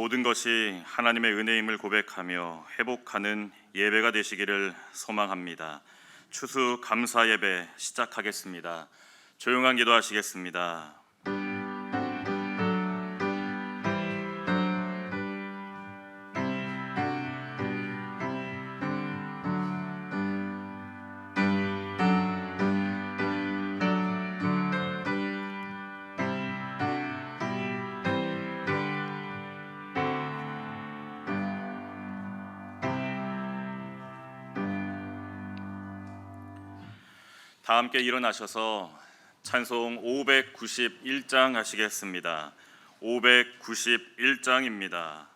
모든 것이 하나님의 은혜임을 고백하며 회복하는 예배가 되시기를 소망합니다. 추수 감사 예배 시작하겠습니다. 조용한 기도하시겠습니다. 다 함께 일어나셔서 찬송 591장 하시겠습니다. 591장입니다.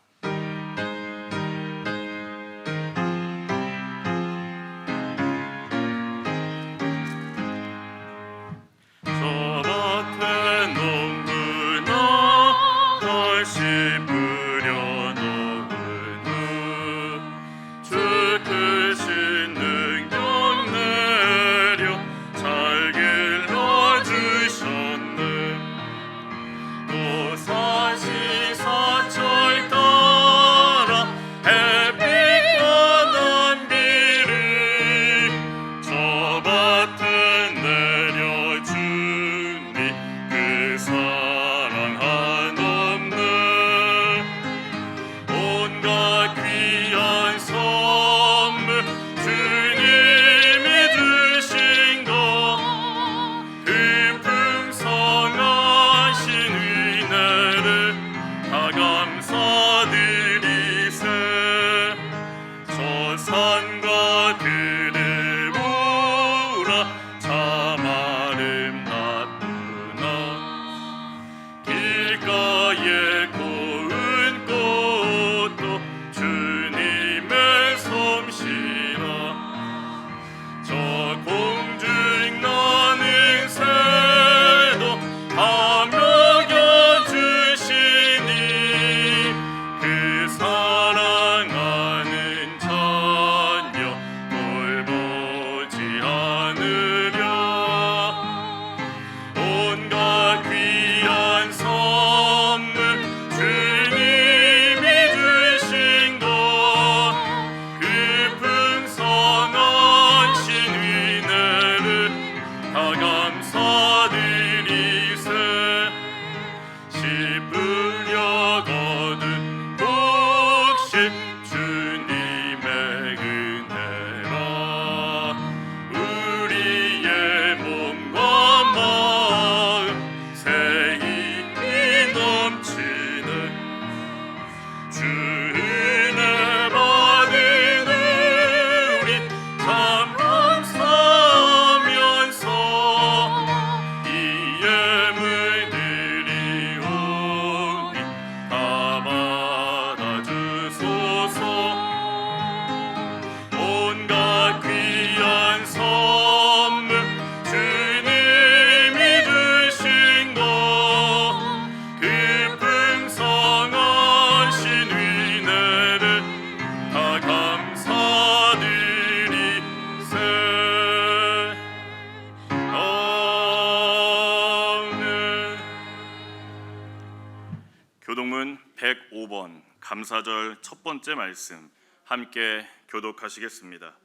교독문 105번 감사절 첫 번째 말씀 함께 교독하시겠습니다.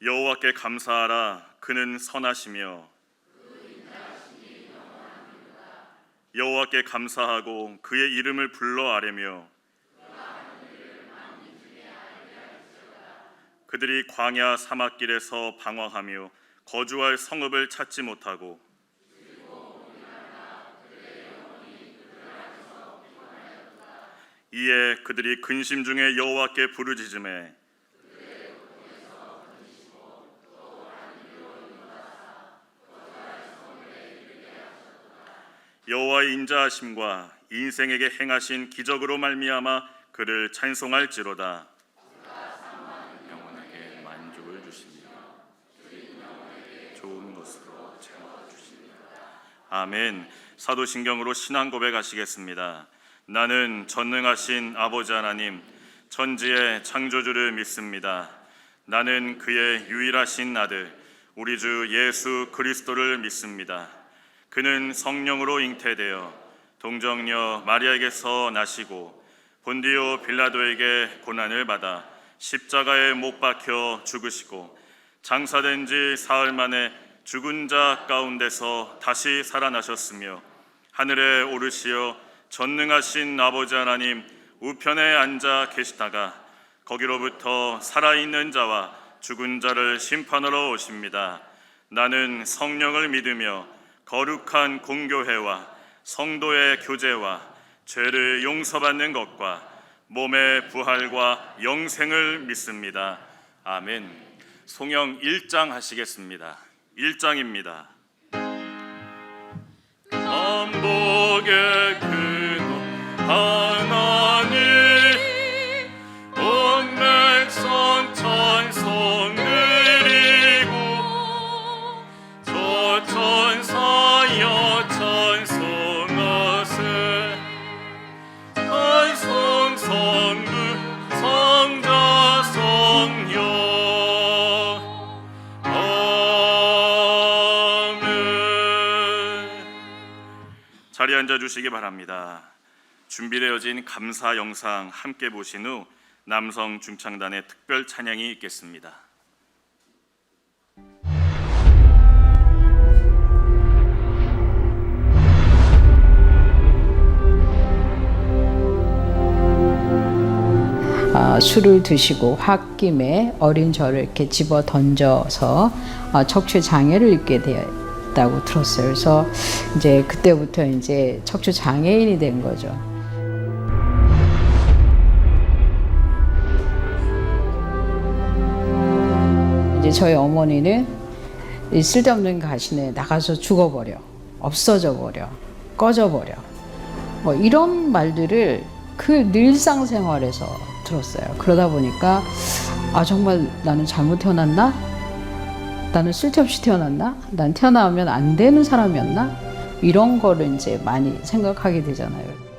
여호와께 감사하라. 그는 선하시며 여호와께 감사하고 그의 이름을 불러 아뢰며 그들이 광야 사막길에서 방황하며 거주할 성읍을 찾지 못하고 이에 그들이 근심 중에 여호와께 부르짖으매 여호와의 인자하심과 인생에게 행하신 기적으로 말미암아 그를 찬송할지로다. 영혼에게 만족을 주시며 좋은 것으로 채워주시며 아멘. 사도신경으로 신앙 고백하시겠습니다. 나는 전능하신 아버지 하나님 천지의 창조주를 믿습니다. 나는 그의 유일하신 아들 우리 주 예수 그리스도를 믿습니다. 그는 성령으로 잉태되어 동정녀 마리아에게서 나시고 본디오 빌라도에게 고난을 받아 십자가에 못 박혀 죽으시고 장사된 지 사흘 만에 죽은 자 가운데서 다시 살아나셨으며 하늘에 오르시어 전능하신 아버지 하나님 우편에 앉아 계시다가 거기로부터 살아있는 자와 죽은 자를 심판하러 오십니다. 나는 성령을 믿으며 거룩한 공교회와 성도의 교제와 죄를 용서받는 것과 몸의 부활과 영생을 믿습니다. 아멘. 송영 1장 하시겠습니다. 1장입니다. 만복의 근원 하나님 온 백성 찬송 드리고 저 천사여 찬송하세 찬송 성부 성자 성령 아멘. 자리에 앉아주시기 바랍니다. 준비되어진 감사 영상 함께 보신 후 남성 중창단의 특별 찬양이 있겠습니다. 술을 드시고 홧김에 어린 저를 이렇게 집어 던져서 척추 장애를 입게 되었다고 들었어요. 그래서 이제 그때부터 이제 척추 장애인이 된 거죠. 이제 저희 어머니는 이 쓸데없는 가신에 나가서 죽어버려, 없어져 버려, 꺼져 버려, 뭐 이런 말들을 그 일상생활에서 들었어요. 그러다 보니까 정말 나는 잘못 태어났나? 나는 쓸데없이 태어났나? 난 태어나면 안 되는 사람이었나? 이런 거를 이제 많이 생각하게 되잖아요.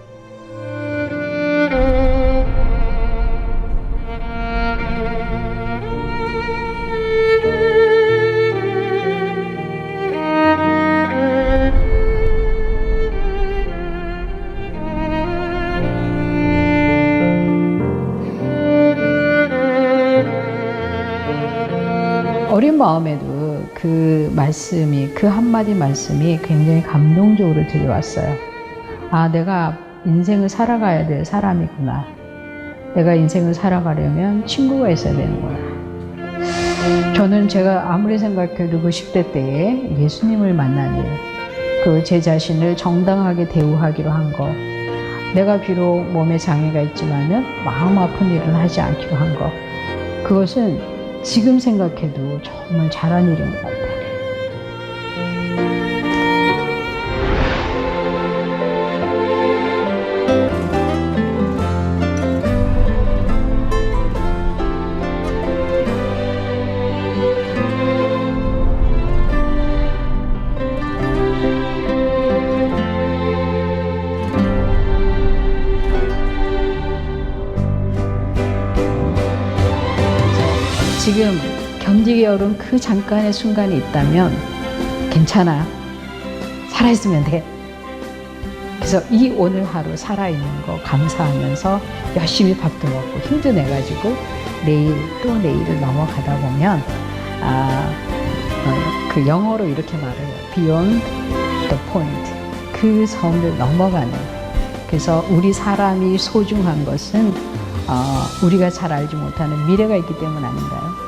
어린 마음에도 그 말씀이, 그 한마디 말씀이 굉장히 감동적으로 들려왔어요. 내가 인생을 살아가야 될 사람이구나. 내가 인생을 살아가려면 친구가 있어야 되는구나. 저는 제가 아무리 생각해도 그 10대 때에 예수님을 만난 일, 그 제 자신을 정당하게 대우하기로 한 거, 내가 비록 몸에 장애가 있지만은 마음 아픈 일은 하지 않기로 한 거, 그것은 지금 생각해도 정말 잘한 일인 것 같아요. 지금 견디기 어려운 그 잠깐의 순간이 있다면 괜찮아. 살아있으면 돼. 그래서 이 오늘 하루 살아있는 거 감사하면서 열심히 밥도 먹고 힘도 내가지고 내일 또 내일을 넘어가다 보면 그 영어로 이렇게 말해요. Beyond the point. 그 섬을 넘어가는. 그래서 우리 사람이 소중한 것은 우리가 잘 알지 못하는 미래가 있기 때문 아닌가요?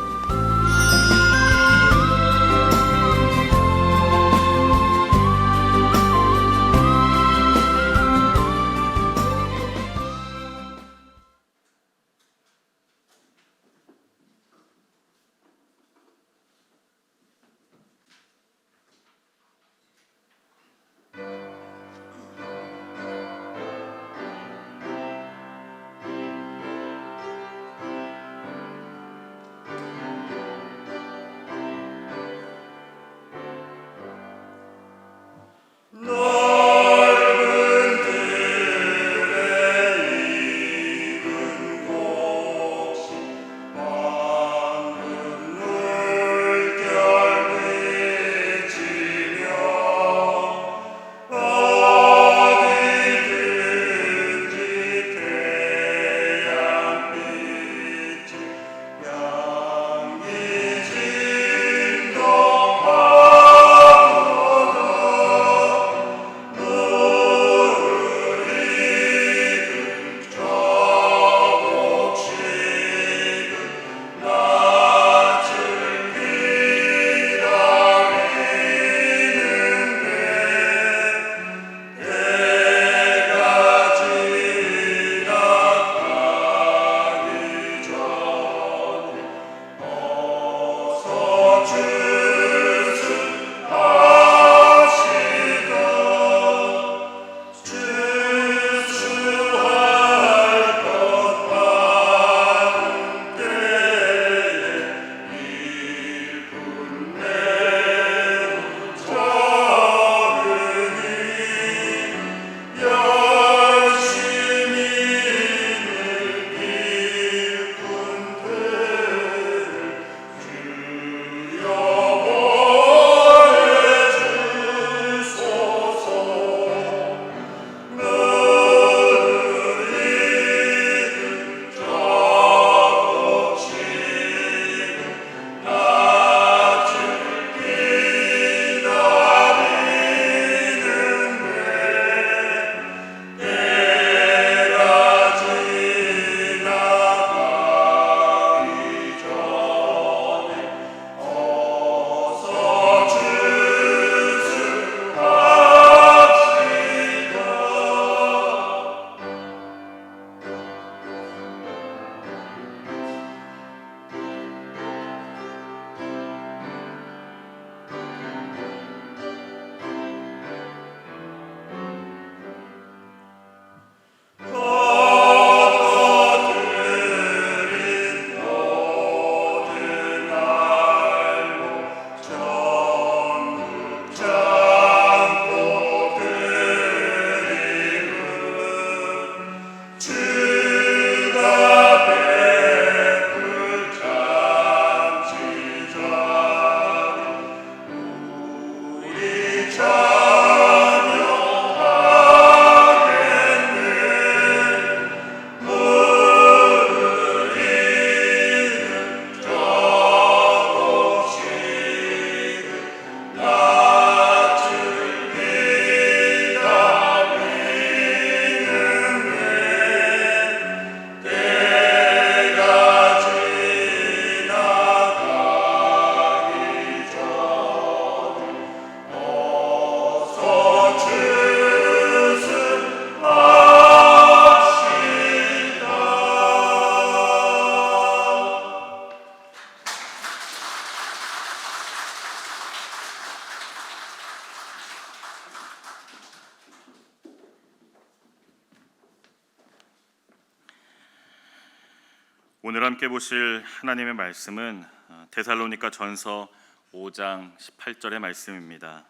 오늘 함께 보실 하나님의 말씀은 데살로니가 전서 5장 18절의 말씀입니다.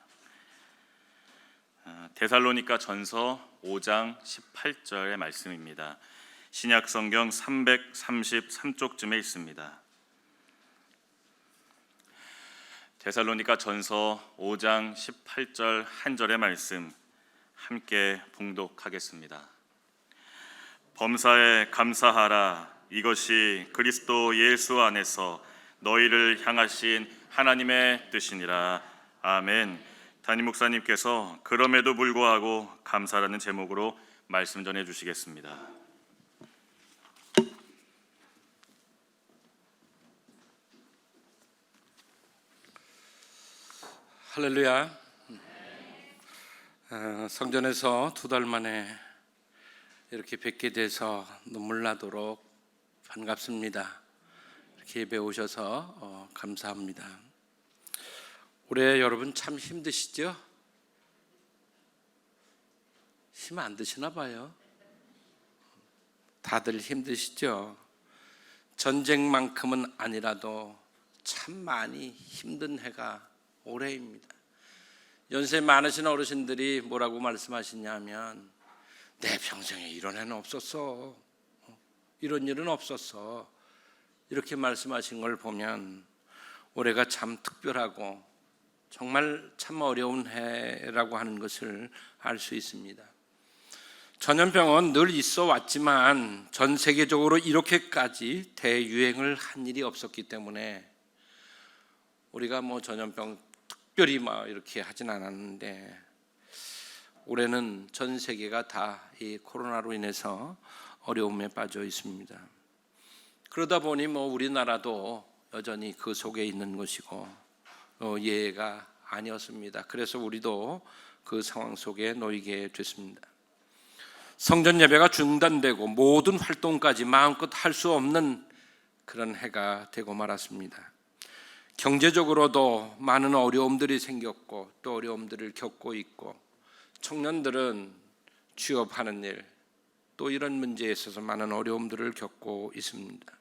데살로니가 전서 5장 18절의 말씀입니다. 신약 성경 333쪽쯤에 있습니다. 데살로니가 전서 5장 18절 한 절의 말씀 함께 봉독하겠습니다. 범사에 감사하라. 이것이 그리스도 예수 안에서 너희를 향하신 하나님의 뜻이니라. 아멘. 담임 목사님께서 그럼에도 불구하고 감사라는 제목으로 말씀 전해 주시겠습니다. 할렐루야. 성전에서 2달 만에 이렇게 뵙게 돼서 눈물 나도록 반갑습니다. 이렇게 예배 오셔서 감사합니다. 올해 여러분 참 힘드시죠? 힘 안 드시나 봐요. 다들 힘드시죠? 전쟁만큼은 아니라도 참 많이 힘든 해가 올해입니다. 연세 많으신 어르신들이 뭐라고 말씀하시냐면 내 평생에 이런 해는 없었어. 이런 일은 없었어. 이렇게 말씀하신 걸 보면 올해가 참 특별하고 정말 참 어려운 해라고 하는 것을 알 수 있습니다. 전염병은 늘 있어 왔지만 전 세계적으로 이렇게까지 대유행을 한 일이 없었기 때문에 우리가 전염병 특별히 이렇게 하진 않았는데 올해는 전 세계가 다 이 코로나로 인해서 어려움에 빠져 있습니다. 그러다 보니 우리나라도 여전히 그 속에 있는 것이고 예외가 아니었습니다. 그래서 우리도 그 상황 속에 놓이게 됐습니다. 성전 예배가 중단되고 모든 활동까지 마음껏 할 수 없는 그런 해가 되고 말았습니다. 경제적으로도 많은 어려움들이 생겼고 또 어려움들을 겪고 있고, 청년들은 취업하는 일, 또 이런 문제에 있어서 많은 어려움들을 겪고 있습니다.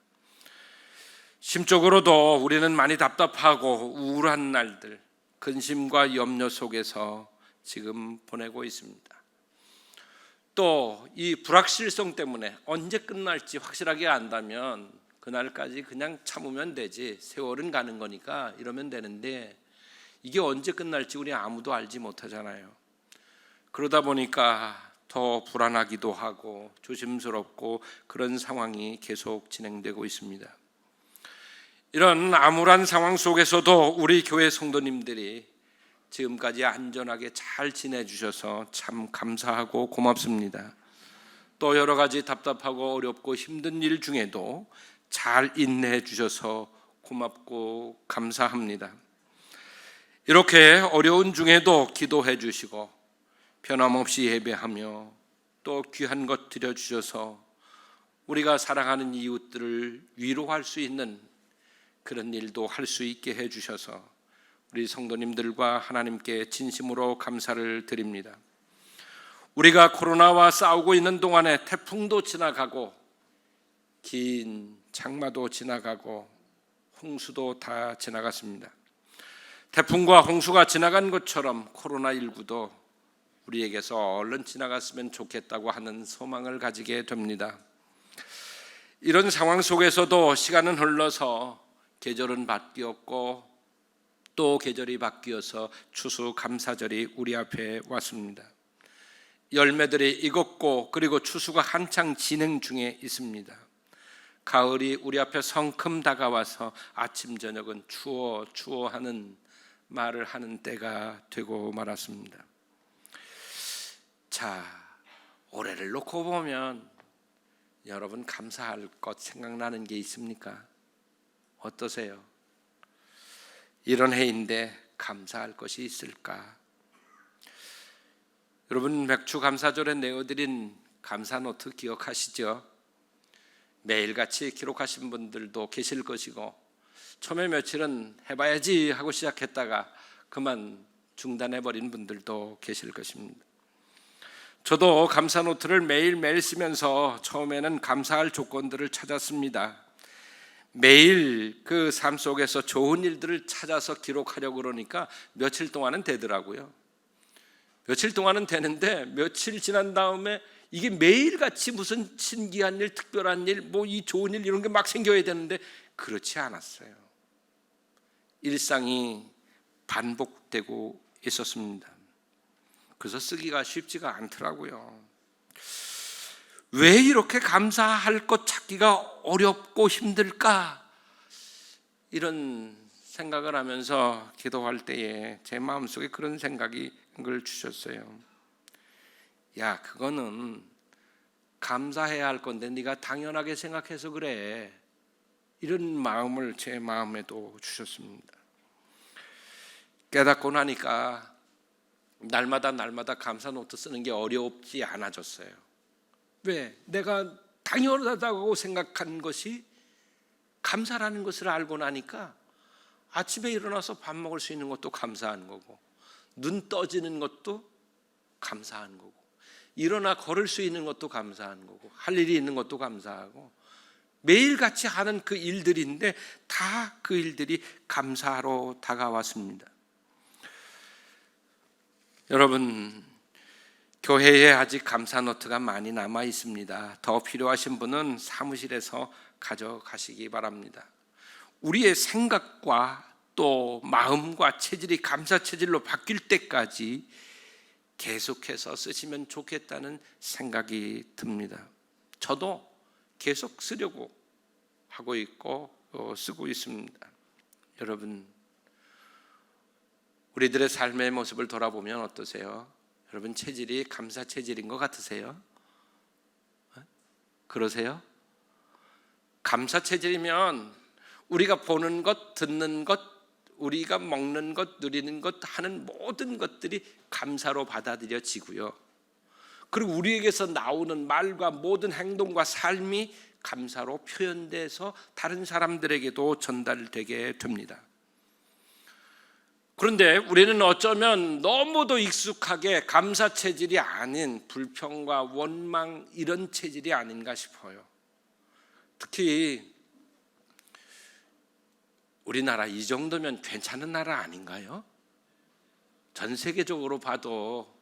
심적으로도 우리는 많이 답답하고 우울한 날들, 근심과 염려 속에서 지금 보내고 있습니다. 또 이 불확실성 때문에 언제 끝날지 확실하게 안다면 그날까지 그냥 참으면 되지, 세월은 가는 거니까 이러면 되는데, 이게 언제 끝날지 우리 아무도 알지 못하잖아요. 그러다 보니까 더 불안하기도 하고 조심스럽고 그런 상황이 계속 진행되고 있습니다. 이런 암울한 상황 속에서도 우리 교회 성도님들이 지금까지 안전하게 잘 지내주셔서 참 감사하고 고맙습니다. 또 여러 가지 답답하고 어렵고 힘든 일 중에도 잘 인내해 주셔서 고맙고 감사합니다. 이렇게 어려운 중에도 기도해 주시고 변함없이 예배하며 또 귀한 것 드려주셔서 우리가 사랑하는 이웃들을 위로할 수 있는 그런 일도 할 수 있게 해주셔서 우리 성도님들과 하나님께 진심으로 감사를 드립니다. 우리가 코로나와 싸우고 있는 동안에 태풍도 지나가고 긴 장마도 지나가고 홍수도 다 지나갔습니다. 태풍과 홍수가 지나간 것처럼 코로나19도 우리에게서 얼른 지나갔으면 좋겠다고 하는 소망을 가지게 됩니다. 이런 상황 속에서도 시간은 흘러서 계절은 바뀌었고 또 계절이 바뀌어서 추수감사절이 우리 앞에 왔습니다. 열매들이 익었고 그리고 추수가 한창 진행 중에 있습니다. 가을이 우리 앞에 성큼 다가와서 아침 저녁은 추워 하는 말을 하는 때가 되고 말았습니다. 자, 올해를 놓고 보면 여러분 감사할 것 생각나는 게 있습니까? 어떠세요? 이런 해인데 감사할 것이 있을까? 여러분 맥주 감사절에 내어드린 감사 노트 기억하시죠? 매일같이 기록하신 분들도 계실 것이고, 처음에 며칠은 해봐야지 하고 시작했다가 그만 중단해버린 분들도 계실 것입니다. 저도 감사 노트를 매일매일 쓰면서 처음에는 감사할 조건들을 찾았습니다. 매일 그 삶 속에서 좋은 일들을 찾아서 기록하려고 그러니까 며칠 동안은 되더라고요. 며칠 동안은 되는데 며칠 지난 다음에 이게 매일같이 무슨 신기한 일, 특별한 일, 뭐 이 좋은 일 이런 게 막 생겨야 되는데 그렇지 않았어요. 일상이 반복되고 있었습니다. 그래서 쓰기가 쉽지가 않더라고요. 왜 이렇게 감사할 것 찾기가 어렵고 힘들까? 이런 생각을 하면서 기도할 때에 제 마음속에 그런 생각이 그걸 주셨어요. 야, 그거는 감사해야 할 건데 네가 당연하게 생각해서 그래. 이런 마음을 제 마음에도 주셨습니다. 깨닫고 나니까 날마다 감사 노트 쓰는 게 어렵지 않아졌어요. 왜? 내가 당연하다고 생각한 것이 감사라는 것을 알고 나니까 아침에 일어나서 밥 먹을 수 있는 것도 감사한 거고, 눈 떠지는 것도 감사한 거고, 일어나 걸을 수 있는 것도 감사한 거고, 할 일이 있는 것도 감사하고, 매일같이 하는 그 일들인데 다 그 일들이 감사로 다가왔습니다. 여러분, 교회에 아직 감사 노트가 많이 남아 있습니다. 더 필요하신 분은 사무실에서 가져가시기 바랍니다. 우리의 생각과 또 마음과 체질이 감사 체질로 바뀔 때까지 계속해서 쓰시면 좋겠다는 생각이 듭니다. 저도 계속 쓰려고 하고 있고 쓰고 있습니다. 여러분, 우리들의 삶의 모습을 돌아보면 어떠세요? 여러분 체질이 감사 체질인 것 같으세요? 그러세요? 감사 체질이면 우리가 보는 것, 듣는 것, 우리가 먹는 것, 누리는 것, 하는 모든 것들이 감사로 받아들여지고요. 그리고 우리에게서 나오는 말과 모든 행동과 삶이 감사로 표현돼서 다른 사람들에게도 전달되게 됩니다. 그런데 우리는 어쩌면 너무도 익숙하게 감사 체질이 아닌 불평과 원망 이런 체질이 아닌가 싶어요. 특히 우리나라 이 정도면 괜찮은 나라 아닌가요? 전 세계적으로 봐도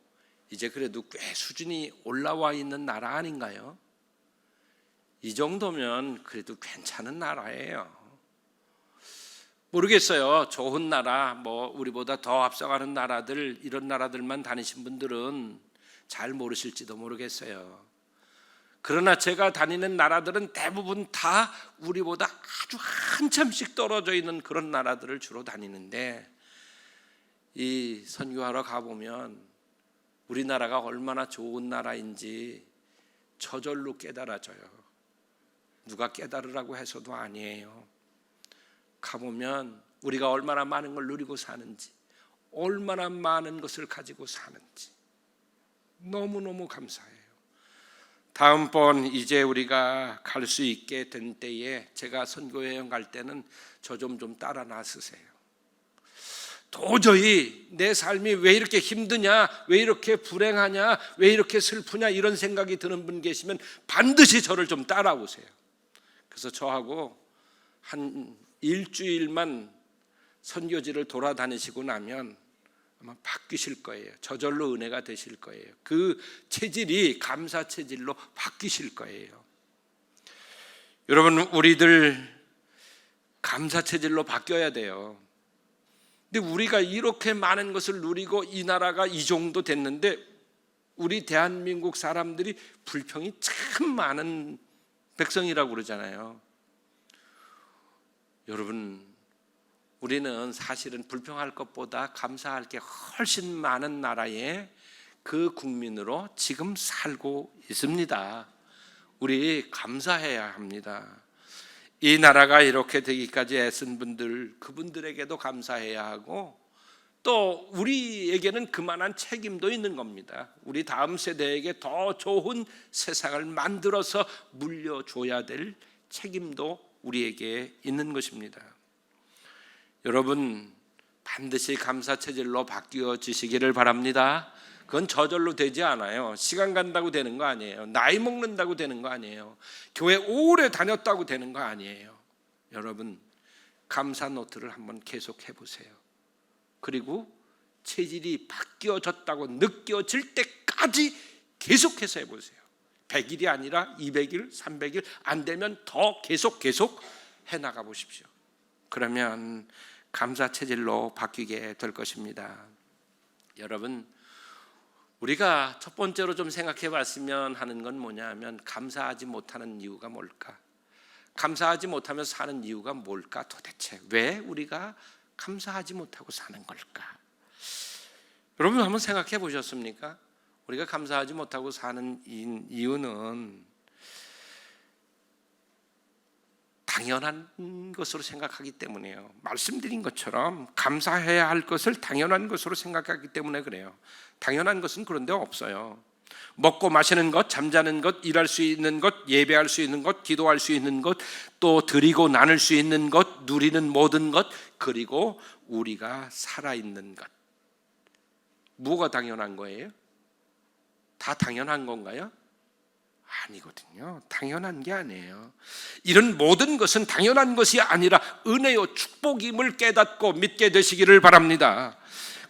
이제 그래도 꽤 수준이 올라와 있는 나라 아닌가요? 이 정도면 그래도 괜찮은 나라예요. 모르겠어요. 좋은 나라, 우리보다 더 앞서가는 나라들, 이런 나라들만 다니신 분들은 잘 모르실지도 모르겠어요. 그러나 제가 다니는 나라들은 대부분 다 우리보다 아주 한참씩 떨어져 있는 그런 나라들을 주로 다니는데, 이 선교하러 가보면 우리나라가 얼마나 좋은 나라인지 저절로 깨달아져요. 누가 깨달으라고 해서도 아니에요. 가보면 우리가 얼마나 많은 걸 누리고 사는지, 얼마나 많은 것을 가지고 사는지 너무너무 감사해요. 다음번 이제 우리가 갈 수 있게 된 때에 제가 선교여행 갈 때는 저 좀 따라 나서세요. 도저히 내 삶이 왜 이렇게 힘드냐, 왜 이렇게 불행하냐, 왜 이렇게 슬프냐 이런 생각이 드는 분 계시면 반드시 저를 좀 따라오세요. 그래서 저하고 한 일주일만 선교지를 돌아다니시고 나면 아마 바뀌실 거예요. 저절로 은혜가 되실 거예요. 그 체질이 감사 체질로 바뀌실 거예요. 여러분, 우리들 감사 체질로 바뀌어야 돼요. 근데 우리가 이렇게 많은 것을 누리고 이 나라가 이 정도 됐는데 우리 대한민국 사람들이 불평이 참 많은 백성이라고 그러잖아요. 여러분, 우리는 사실은 불평할 것보다 감사할 게 훨씬 많은 나라에 그 국민으로 지금 살고 있습니다. 우리 감사해야 합니다. 이 나라가 이렇게 되기까지 애쓴 분들, 그분들에게도 감사해야 하고, 또 우리에게는 그만한 책임도 있는 겁니다. 우리 다음 세대에게 더 좋은 세상을 만들어서 물려줘야 될 책임도 우리에게 있는 것입니다. 여러분, 반드시 감사 체질로 바뀌어지시기를 바랍니다. 그건 저절로 되지 않아요. 시간 간다고 되는 거 아니에요. 나이 먹는다고 되는 거 아니에요. 교회 오래 다녔다고 되는 거 아니에요. 여러분, 감사 노트를 한번 계속 해보세요. 그리고 체질이 바뀌어졌다고 느껴질 때까지 계속해서 해보세요. 100일이 아니라 200일, 300일, 안 되면 더 계속 해나가 보십시오. 그러면 감사 체질로 바뀌게 될 것입니다. 여러분, 우리가 첫 번째로 좀 생각해 봤으면 하는 건 뭐냐면, 감사하지 못하는 이유가 뭘까? 감사하지 못하며 사는 이유가 뭘까 도대체? 왜 우리가 감사하지 못하고 사는 걸까? 여러분, 한번 생각해 보셨습니까? 우리가 감사하지 못하고 사는 이유는 당연한 것으로 생각하기 때문이에요. 말씀드린 것처럼 감사해야 할 것을 당연한 것으로 생각하기 때문에 그래요. 당연한 것은 그런 데 없어요. 먹고 마시는 것, 잠자는 것, 일할 수 있는 것, 예배할 수 있는 것, 기도할 수 있는 것, 또 드리고 나눌 수 있는 것, 누리는 모든 것, 그리고 우리가 살아있는 것. 뭐가 당연한 거예요? 다 당연한 건가요? 아니거든요. 당연한 게 아니에요. 이런 모든 것은 당연한 것이 아니라 은혜요 축복임을 깨닫고 믿게 되시기를 바랍니다.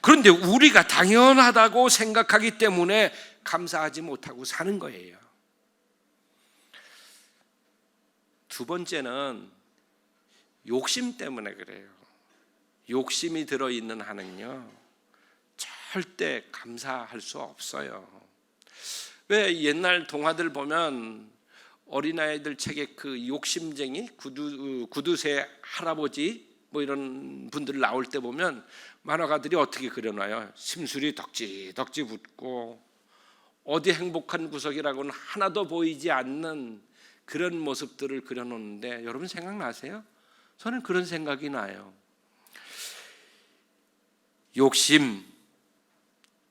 그런데 우리가 당연하다고 생각하기 때문에 감사하지 못하고 사는 거예요. 두 번째는 욕심 때문에 그래요. 욕심이 들어있는 한은요 절대 감사할 수 없어요. 왜 옛날 동화들 보면 어린아이들 책에 그 욕심쟁이 구두쇠 할아버지 이런 분들 나올 때 보면 만화가들이 어떻게 그려놔요? 심술이 덕지덕지 붓고 어디 행복한 구석이라고는 하나도 보이지 않는 그런 모습들을 그려놓는데, 여러분 생각나세요? 저는 그런 생각이 나요. 욕심,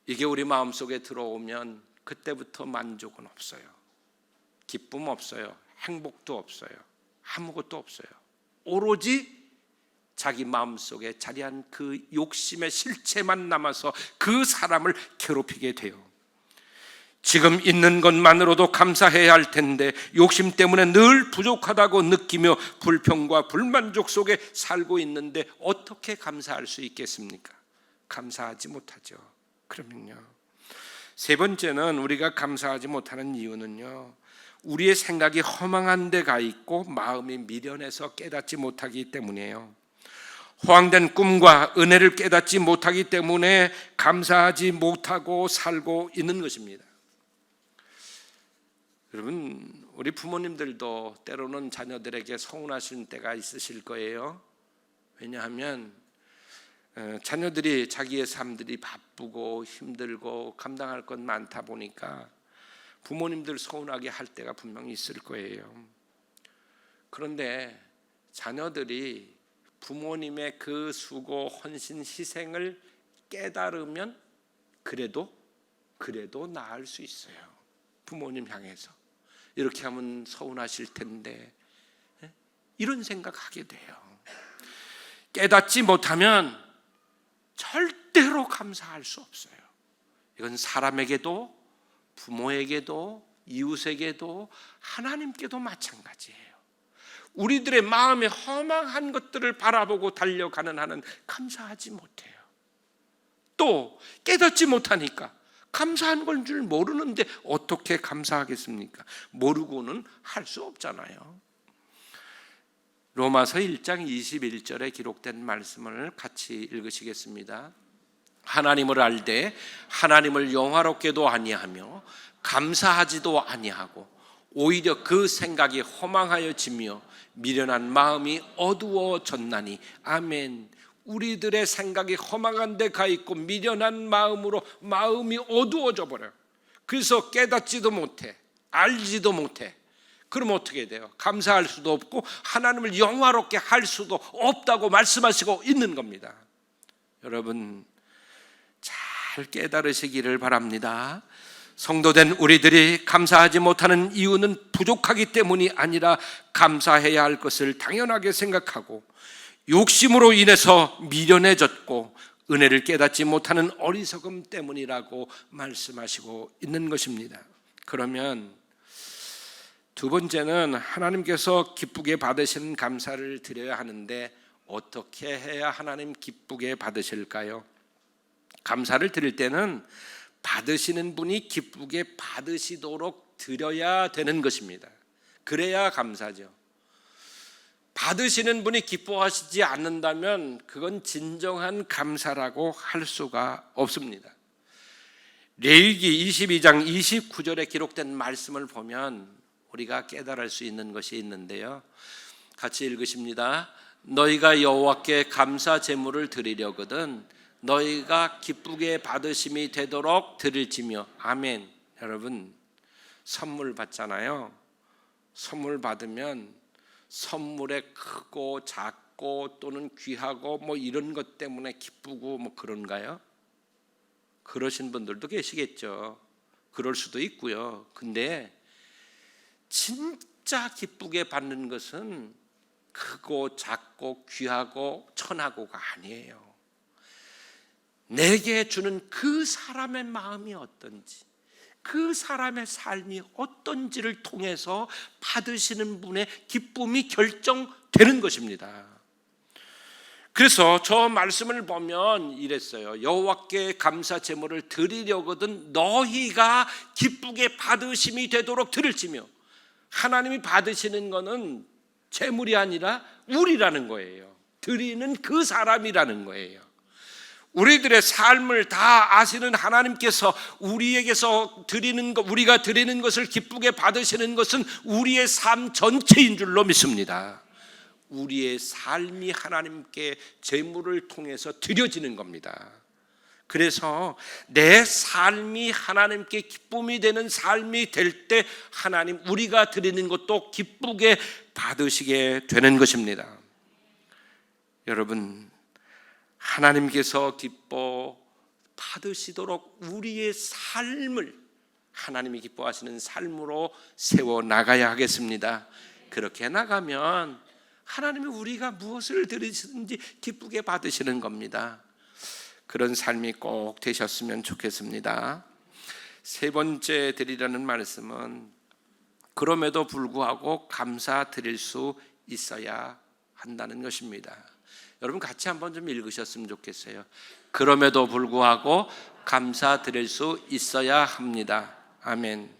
이게 우리 마음속에 들어오면 그때부터 만족은 없어요. 기쁨 없어요. 행복도 없어요. 아무것도 없어요. 오로지 자기 마음속에 자리한 그 욕심의 실체만 남아서 그 사람을 괴롭히게 돼요. 지금 있는 것만으로도 감사해야 할 텐데 욕심 때문에 늘 부족하다고 느끼며 불평과 불만족 속에 살고 있는데 어떻게 감사할 수 있겠습니까? 감사하지 못하죠. 그러면요, 세 번째는 우리가 감사하지 못하는 이유는요, 우리의 생각이 허망한 데가 있고 마음이 미련해서 깨닫지 못하기 때문이에요. 허황된 꿈과 은혜를 깨닫지 못하기 때문에 감사하지 못하고 살고 있는 것입니다. 여러분, 우리 부모님들도 때로는 자녀들에게 서운하신 때가 있으실 거예요. 왜냐하면 자녀들이 자기의 삶들이 바쁘고 힘들고 감당할 것 많다 보니까 부모님들 서운하게 할 때가 분명히 있을 거예요. 그런데 자녀들이 부모님의 그 수고, 헌신, 희생을 깨달으면 그래도 나을 수 있어요. 부모님 향해서 이렇게 하면 서운하실 텐데, 이런 생각하게 돼요. 깨닫지 못하면 절대로 감사할 수 없어요. 이건 사람에게도, 부모에게도, 이웃에게도, 하나님께도 마찬가지예요. 우리들의 마음에 허망한 것들을 바라보고 달려가는 한은 감사하지 못해요. 또 깨닫지 못하니까 감사한 걸 줄 모르는데 어떻게 감사하겠습니까? 모르고는 할 수 없잖아요. 로마서 1장 21절에 기록된 말씀을 같이 읽으시겠습니다. 하나님을 알되 하나님을 영화롭게도 아니하며 감사하지도 아니하고 오히려 그 생각이 허망하여지며 미련한 마음이 어두워졌나니. 아멘. 우리들의 생각이 허망한 데 가 있고 미련한 마음으로 마음이 어두워져 버려요. 그래서 깨닫지도 못해, 알지도 못해. 그럼 어떻게 돼요? 감사할 수도 없고 하나님을 영화롭게 할 수도 없다고 말씀하시고 있는 겁니다. 여러분, 잘 깨달으시기를 바랍니다. 성도된 우리들이 감사하지 못하는 이유는 부족하기 때문이 아니라 감사해야 할 것을 당연하게 생각하고 욕심으로 인해서 미련해졌고 은혜를 깨닫지 못하는 어리석음 때문이라고 말씀하시고 있는 것입니다. 그러면 두 번째는 하나님께서 기쁘게 받으시는 감사를 드려야 하는데 어떻게 해야 하나님 기쁘게 받으실까요? 감사를 드릴 때는 받으시는 분이 기쁘게 받으시도록 드려야 되는 것입니다. 그래야 감사죠. 받으시는 분이 기뻐하시지 않는다면 그건 진정한 감사라고 할 수가 없습니다. 레위기 22장 29절에 기록된 말씀을 보면 우리가 깨달을 수 있는 것이 있는데요, 같이 읽으십니다. 너희가 여호와께 감사 제물을 드리려거든 너희가 기쁘게 받으심이 되도록 드릴지며. 아멘. 여러분, 선물 받잖아요. 선물 받으면 선물에 크고 작고 또는 귀하고 뭐 이런 것 때문에 기쁘고 뭐 그런가요? 그러신 분들도 계시겠죠. 그럴 수도 있고요. 근데 진짜 기쁘게 받는 것은 크고 작고 귀하고 천하고가 아니에요. 내게 주는 그 사람의 마음이 어떤지, 그 사람의 삶이 어떤지를 통해서 받으시는 분의 기쁨이 결정되는 것입니다. 그래서 저 말씀을 보면 이랬어요. 여호와께 감사 제물을 드리려거든 너희가 기쁘게 받으심이 되도록 드릴지며. 하나님이 받으시는 것은 제물이 아니라 우리라는 거예요. 드리는 그 사람이라는 거예요. 우리들의 삶을 다 아시는 하나님께서 우리에게서 드리는 것, 우리가 드리는 것을 기쁘게 받으시는 것은 우리의 삶 전체인 줄로 믿습니다. 우리의 삶이 하나님께 제물을 통해서 드려지는 겁니다. 그래서 내 삶이 하나님께 기쁨이 되는 삶이 될 때 하나님 우리가 드리는 것도 기쁘게 받으시게 되는 것입니다. 여러분, 하나님께서 기뻐 받으시도록 우리의 삶을 하나님이 기뻐하시는 삶으로 세워 나가야 하겠습니다. 그렇게 나가면 하나님이 우리가 무엇을 드리시든지 기쁘게 받으시는 겁니다. 그런 삶이 꼭 되셨으면 좋겠습니다. 세 번째 드리려는 말씀은 그럼에도 불구하고 감사드릴 수 있어야 한다는 것입니다. 여러분 같이 한번 좀 읽으셨으면 좋겠어요. 그럼에도 불구하고 감사드릴 수 있어야 합니다. 아멘.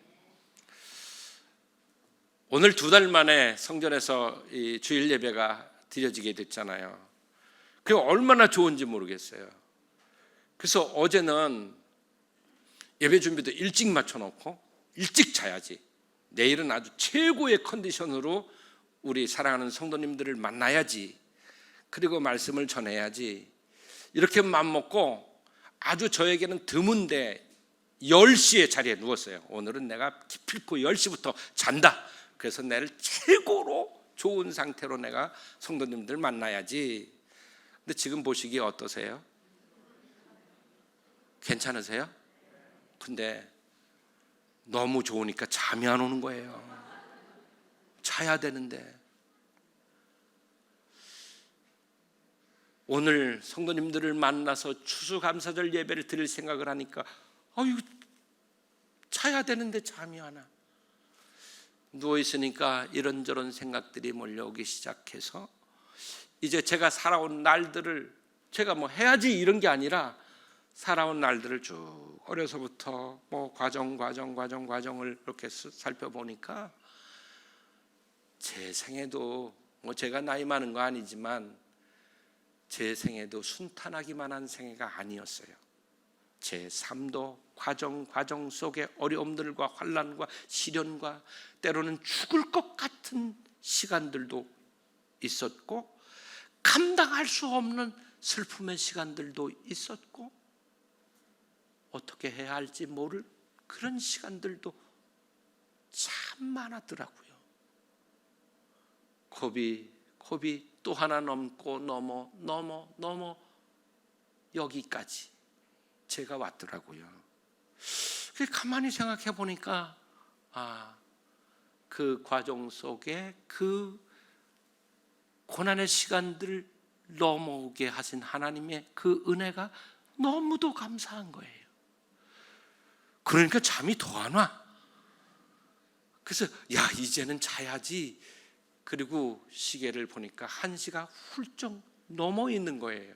오늘 2달 만에 성전에서 이 주일 예배가 드려지게 됐잖아요. 그게 얼마나 좋은지 모르겠어요. 그래서 어제는 예배 준비도 일찍 맞춰놓고 일찍 자야지, 내일은 아주 최고의 컨디션으로 우리 사랑하는 성도님들을 만나야지, 그리고 말씀을 전해야지, 이렇게 맘먹고 아주 저에게는 드문데 10시에 자리에 누웠어요. 오늘은 내가 기필코 10시부터 잔다. 그래서 내일 최고로 좋은 상태로 내가 성도님들 만나야지. 근데 지금 보시기에 어떠세요? 괜찮으세요? 근데 너무 좋으니까 잠이 안 오는 거예요. 자야 되는데. 오늘 성도님들을 만나서 추수감사절 예배를 드릴 생각을 하니까 자야 되는데 잠이 안 와. 누워있으니까 이런저런 생각들이 몰려오기 시작해서 이제 제가 살아온 날들을 제가 뭐 해야지 이런 게 아니라 살아온 날들을 쭉 어려서부터 뭐 과정을 이렇게 살펴보니까 제 생애도 뭐 제가 나이 많은 거 아니지만 제 생애도 순탄하기만 한 생애가 아니었어요. 제 삶도 과정 속의 어려움들과 환난과 시련과 때로는 죽을 것 같은 시간들도 있었고, 감당할 수 없는 슬픔의 시간들도 있었고, 어떻게 해야 할지 모를 그런 시간들도 참 많았더라고요. 곱이 또 하나 넘고 넘어 여기까지 제가 왔더라고요. 가만히 생각해 보니까 그 과정 속에 그 고난의 시간들을 넘어오게 하신 하나님의 그 은혜가 너무도 감사한 거예요. 그러니까 잠이 더 안 와. 그래서 이제는 자야지. 그리고 시계를 보니까 1시가 훌쩍 넘어 있는 거예요.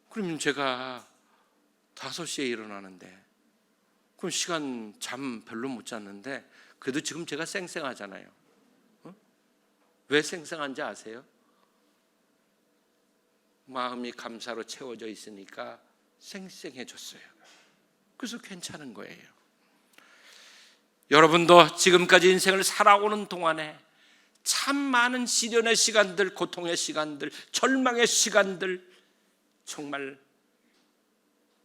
그러면 제가 5시에 일어나는데, 그럼 시간 잠 별로 못 잤는데, 그래도 지금 제가 쌩쌩하잖아요. 왜 쌩쌩한지 아세요? 마음이 감사로 채워져 있으니까 쌩쌩해졌어요. 그래서 괜찮은 거예요. 여러분도 지금까지 인생을 살아오는 동안에 참 많은 시련의 시간들, 고통의 시간들, 절망의 시간들, 정말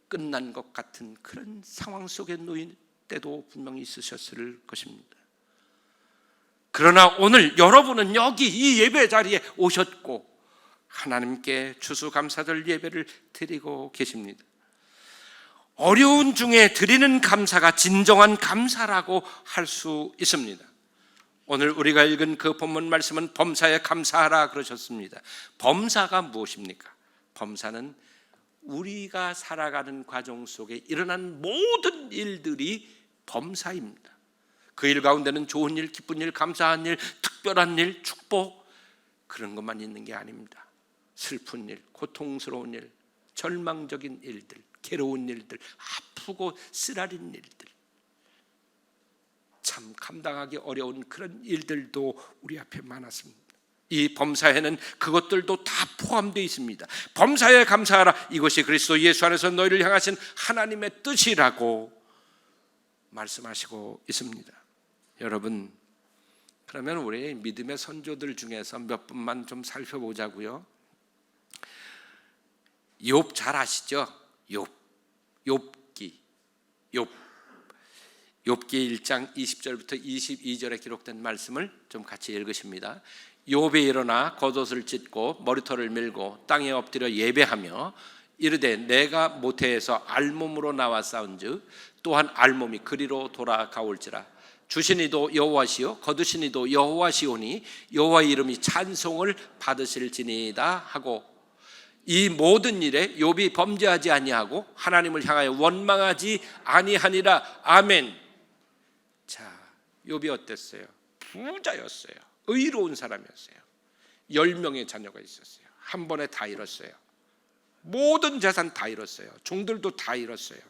끝난 것 같은 그런 상황 속에 놓인 때도 분명히 있으셨을 것입니다. 그러나 오늘 여러분은 여기 이 예배 자리에 오셨고 하나님께 추수감사절 예배를 드리고 계십니다. 어려운 중에 드리는 감사가 진정한 감사라고 할 수 있습니다. 오늘 우리가 읽은 그 본문 말씀은 범사에 감사하라 그러셨습니다. 범사가 무엇입니까? 범사는 우리가 살아가는 과정 속에 일어난 모든 일들이 범사입니다. 그 일 가운데는 좋은 일, 기쁜 일, 감사한 일, 특별한 일, 축복, 그런 것만 있는 게 아닙니다. 슬픈 일, 고통스러운 일, 절망적인 일들, 괴로운 일들, 아프고 쓰라린 일들, 참 감당하기 어려운 그런 일들도 우리 앞에 많았습니다. 이 범사에는 그것들도 다 포함되어 있습니다. 범사에 감사하라. 이것이 그리스도 예수 안에서 너희를 향하신 하나님의 뜻이라고 말씀하시고 있습니다. 여러분, 그러면 우리 믿음의 선조들 중에서 몇 분만 좀 살펴보자고요. 욥 잘 아시죠? 욥기 1장 20절부터 22절에 기록된 말씀을 좀 같이 읽으십니다. 욥이 일어나 겉옷을 찢고 머리털을 밀고 땅에 엎드려 예배하며 이르되 내가 모태에서 알몸으로 나와 싸운즉 또한 알몸이 그리로 돌아가올지라. 주신 이도 여호와시요 거두신 이도 여호와시오니 여호와의 이름이 찬송을 받으실지니이다 하고, 이 모든 일에 욥이 범죄하지 아니하고 하나님을 향하여 원망하지 아니하니라. 아멘. 자, 욥이 어땠어요? 부자였어요. 의로운 사람이었어요. 10명의 자녀가 있었어요. 한 번에 다 잃었어요. 모든 재산 다 잃었어요. 종들도 다 잃었어요.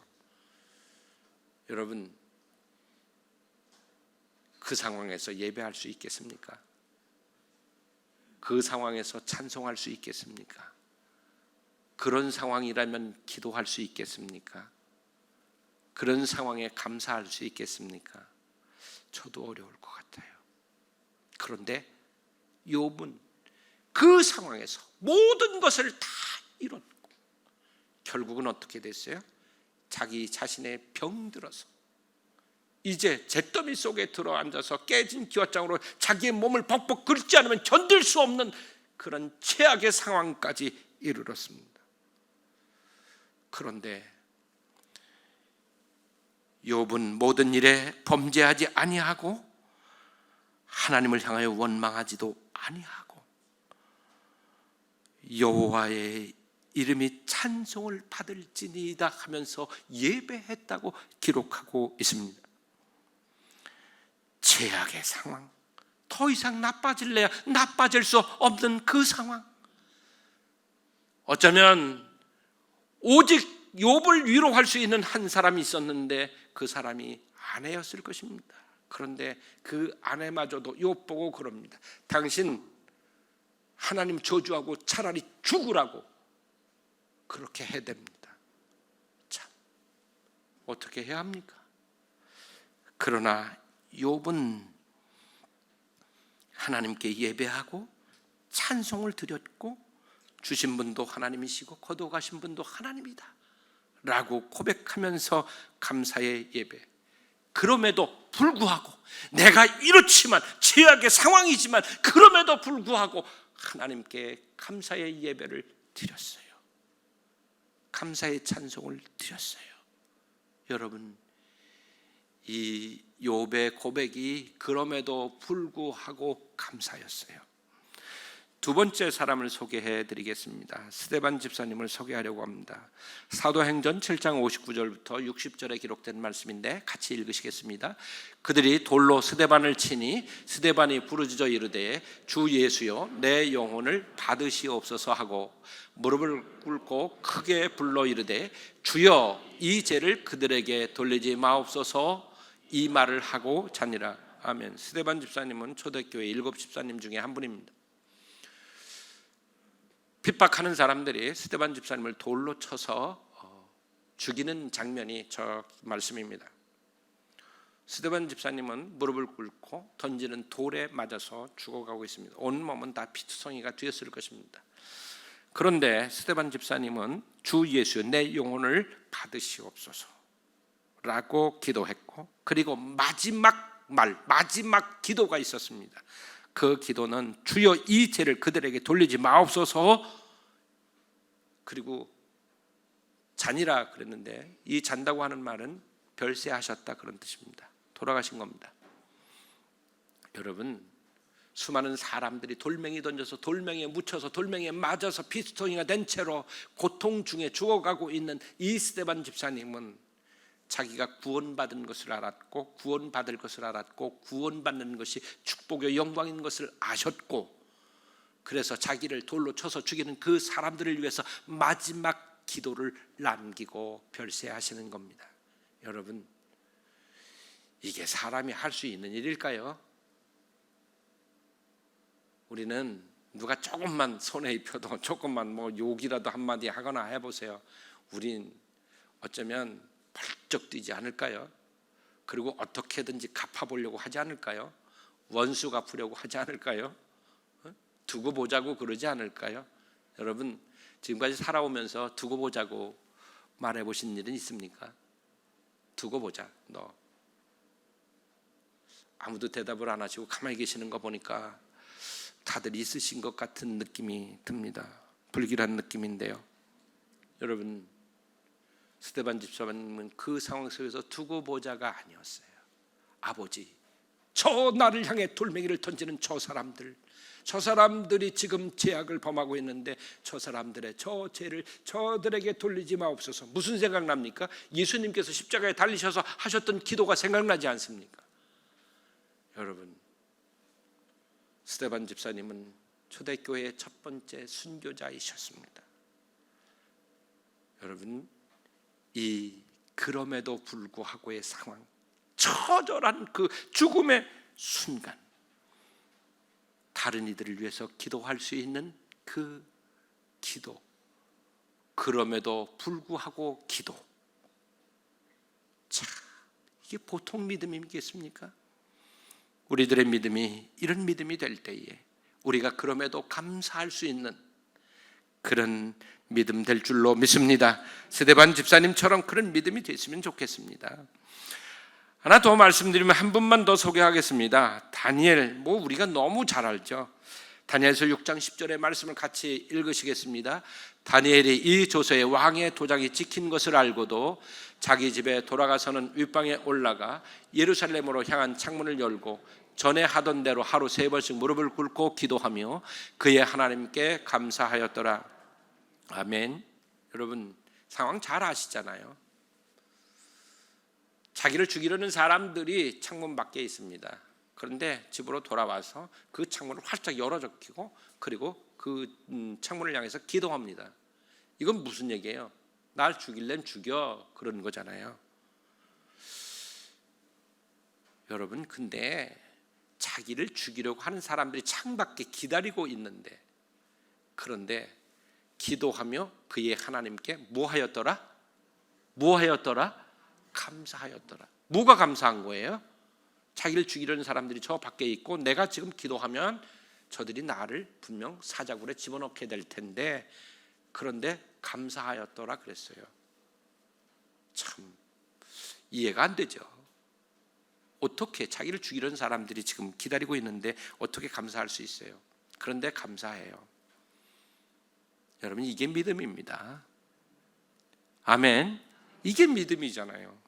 여러분, 그 상황에서 예배할 수 있겠습니까? 그 상황에서 찬송할 수 있겠습니까? 그런 상황이라면 기도할 수 있겠습니까? 그런 상황에 감사할 수 있겠습니까? 저도 어려울 것 같아요. 그런데 욥은 그 상황에서 모든 것을 다 잃었고 결국은 어떻게 됐어요? 자기 자신의 병들어서 이제 잿더미 속에 들어앉아서 깨진 기와장으로 자기의 몸을 벅벅 긁지 않으면 견딜 수 없는 그런 최악의 상황까지 이르렀습니다. 그런데 욥은 모든 일에 범죄하지 아니하고 하나님을 향하여 원망하지도 아니하고 여호와의 이름이 찬송을 받을지니이다 하면서 예배했다고 기록하고 있습니다. 최악의 상황, 더 이상 나빠질래야 나빠질 수 없는 그 상황, 어쩌면 오직 욥을 위로할 수 있는 한 사람이 있었는데 그 사람이 아내였을 것입니다. 그런데 그 아내마저도 욥 보고 그럽니다. 당신 하나님 저주하고 차라리 죽으라고 그렇게 해댑니다. 참, 어떻게 해야 합니까? 그러나 욥은 하나님께 예배하고 찬송을 드렸고 주신 분도 하나님이시고 거둬가신 분도 하나님이다 라고 고백하면서 감사의 예배. 그럼에도 불구하고 내가 이렇지만 최악의 상황이지만 그럼에도 불구하고 하나님께 감사의 예배를 드렸어요. 감사의 찬송을 드렸어요. 여러분, 이 욥의 고백이 그럼에도 불구하고 감사였어요. 두 번째 사람을 소개해 드리겠습니다. 스데반 집사님을 소개하려고 합니다. 사도행전 7장 59절부터 60절에 기록된 말씀인데 같이 읽으시겠습니다. 그들이 돌로 스데반을 치니 스데반이 부르짖어 이르되 주 예수여 내 영혼을 받으시옵소서 하고 무릎을 꿇고 크게 불러 이르되 주여 이 죄를 그들에게 돌리지 마옵소서 이 말을 하고 자니라. 아멘. 스데반 집사님은 초대교회 7 집사님 중에 한 분입니다. 핍박하는 사람들이 스데반 집사님을 돌로 쳐서 죽이는 장면이 저 말씀입니다. 스데반 집사님은 무릎을 꿇고 던지는 돌에 맞아서 죽어가고 있습니다. 온 몸은 다 피투성이가 되었을 것입니다. 그런데 스데반 집사님은 주 예수 내 영혼을 받으시옵소서 라고 기도했고, 그리고 마지막 기도가 있었습니다. 그 기도는 주여 이 죄를 그들에게 돌리지 마옵소서. 그리고 잔이라 그랬는데 이 잔다고 하는 말은 별세하셨다 그런 뜻입니다. 돌아가신 겁니다. 여러분, 수많은 사람들이 돌멩이 던져서 돌멩이에 묻혀서 돌멩이에 맞아서 피스토니가 된 채로 고통 중에 죽어가고 있는 이 스데반 집사님은 자기가 구원받은 것을 알았고 구원받을 것을 알았고 구원받는 것이 축복의 영광인 것을 아셨고, 그래서 자기를 돌로 쳐서 죽이는 그 사람들을 위해서 마지막 기도를 남기고 별세하시는 겁니다. 여러분, 이게 사람이 할 수 있는 일일까요? 우리는 누가 조금만 손에 입혀도 조금만 뭐 욕이라도 한마디 하거나 해보세요. 우린 어쩌면 벌쩍 뛰지 않을까요? 그리고 어떻게든지 갚아보려고 하지 않을까요? 원수 갚으려고 하지 않을까요? 두고 보자고 그러지 않을까요? 여러분, 지금까지 살아오면서 두고 보자고 말해보신 일은 있습니까? 두고 보자. 너 아무도 대답을 안 하시고 가만히 계시는 거 보니까 다들 있으신 것 같은 느낌이 듭니다. 불길한 느낌인데요. 여러분, 스데반 집사님은 그 상황 속에서 두고 보자가 아니었어요. 아버지, 저 나를 향해 돌멩이를 던지는 저 사람들이 지금 죄악을 범하고 있는데 저 사람들의 저 죄를 저들에게 돌리지 마옵소서. 무슨 생각납니까? 예수님께서 십자가에 달리셔서 하셨던 기도가 생각나지 않습니까? 여러분, 스데반 집사님은 초대교회의 첫 번째 순교자이셨습니다. 여러분, 이 그럼에도 불구하고의 상황, 처절한 그 죽음의 순간, 다른 이들을 위해서 기도할 수 있는 그 기도, 그럼에도 불구하고 기도. 참, 이게 보통 믿음이겠습니까? 우리들의 믿음이 이런 믿음이 될 때에 우리가 그럼에도 감사할 수 있는 그런 믿음 될 줄로 믿습니다. 스데반 집사님처럼 그런 믿음이 됐으면 좋겠습니다. 하나 더 말씀드리면 한 분만 더 소개하겠습니다. 다니엘, 우리가 너무 잘 알죠. 다니엘서 6장 10절의 말씀을 같이 읽으시겠습니다. 다니엘이 이 조서에 왕의 도장이 찍힌 것을 알고도 자기 집에 돌아가서는 윗방에 올라가 예루살렘으로 향한 창문을 열고 전에 하던 대로 하루 3번씩 무릎을 꿇고 기도하며 그의 하나님께 감사하였더라. 아멘. 여러분, 상황 잘 아시잖아요. 자기를 죽이려는 사람들이 창문 밖에 있습니다. 그런데 집으로 돌아와서 그 창문을 활짝 열어젖히고 그리고 그 창문을 향해서 기도합니다. 이건 무슨 얘기예요? 날 죽일래면 죽여, 그런 거잖아요. 여러분, 근데 자기를 죽이려고 하는 사람들이 창밖에 기다리고 있는데, 그런데 기도하며 그의 하나님께 뭐하였더라? 감사하였더라. 뭐가 감사한 거예요? 자기를 죽이려는 사람들이 저 밖에 있고 내가 지금 기도하면 저들이 나를 분명 사자굴에 집어넣게 될 텐데, 그런데 감사하였더라 그랬어요. 참 이해가 안 되죠. 어떻게 자기를 죽이려는 사람들이 지금 기다리고 있는데 어떻게 감사할 수 있어요? 그런데 감사해요. 여러분, 이게 믿음입니다. 아멘. 이게 믿음이잖아요.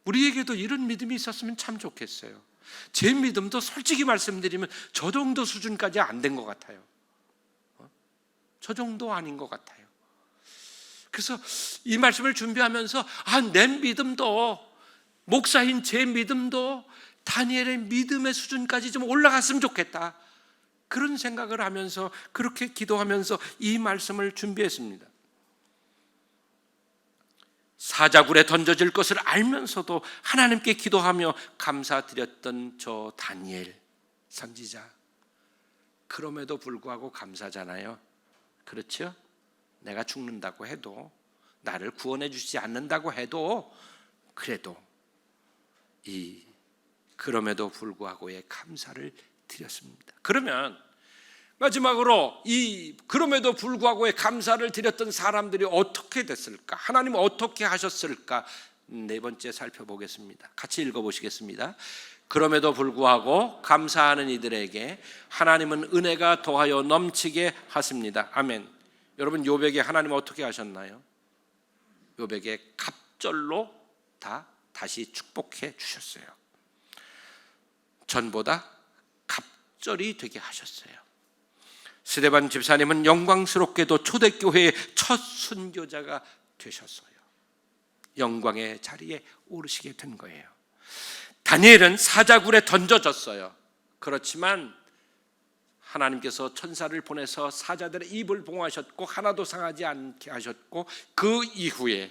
우리에게도 이런 믿음이 있었으면 참 좋겠어요. 제 믿음도 솔직히 말씀드리면 저 정도 수준까지 안 된 것 같아요. 저 정도 아닌 것 같아요. 그래서 이 말씀을 준비하면서 내 믿음도, 목사인 제 믿음도 다니엘의 믿음의 수준까지 좀 올라갔으면 좋겠다, 그런 생각을 하면서 그렇게 기도하면서 이 말씀을 준비했습니다. 사자굴에 던져질 것을 알면서도 하나님께 기도하며 감사드렸던 저 다니엘 선지자, 그럼에도 불구하고 감사잖아요. 그렇죠? 내가 죽는다고 해도, 나를 구원해 주시지 않는다고 해도, 그래도 이 그럼에도 불구하고의 감사를 드렸습니다. 그러면 마지막으로 이 그럼에도 불구하고의 감사를 드렸던 사람들이 어떻게 됐을까? 하나님은 어떻게 하셨을까? 4번째 살펴보겠습니다. 같이 읽어보시겠습니다. 그럼에도 불구하고 감사하는 이들에게 하나님은 은혜가 더하여 넘치게 하십니다. 아멘. 여러분, 욥에게 하나님은 어떻게 하셨나요? 욥에게 갑절로 다시 축복해 주셨어요. 전보다 갑절이 되게 하셨어요. 스데반 집사님은 영광스럽게도 초대교회의 첫 순교자가 되셨어요. 영광의 자리에 오르시게 된 거예요. 다니엘은 사자굴에 던져졌어요. 그렇지만 하나님께서 천사를 보내서 사자들의 입을 봉하셨고 하나도 상하지 않게 하셨고, 그 이후에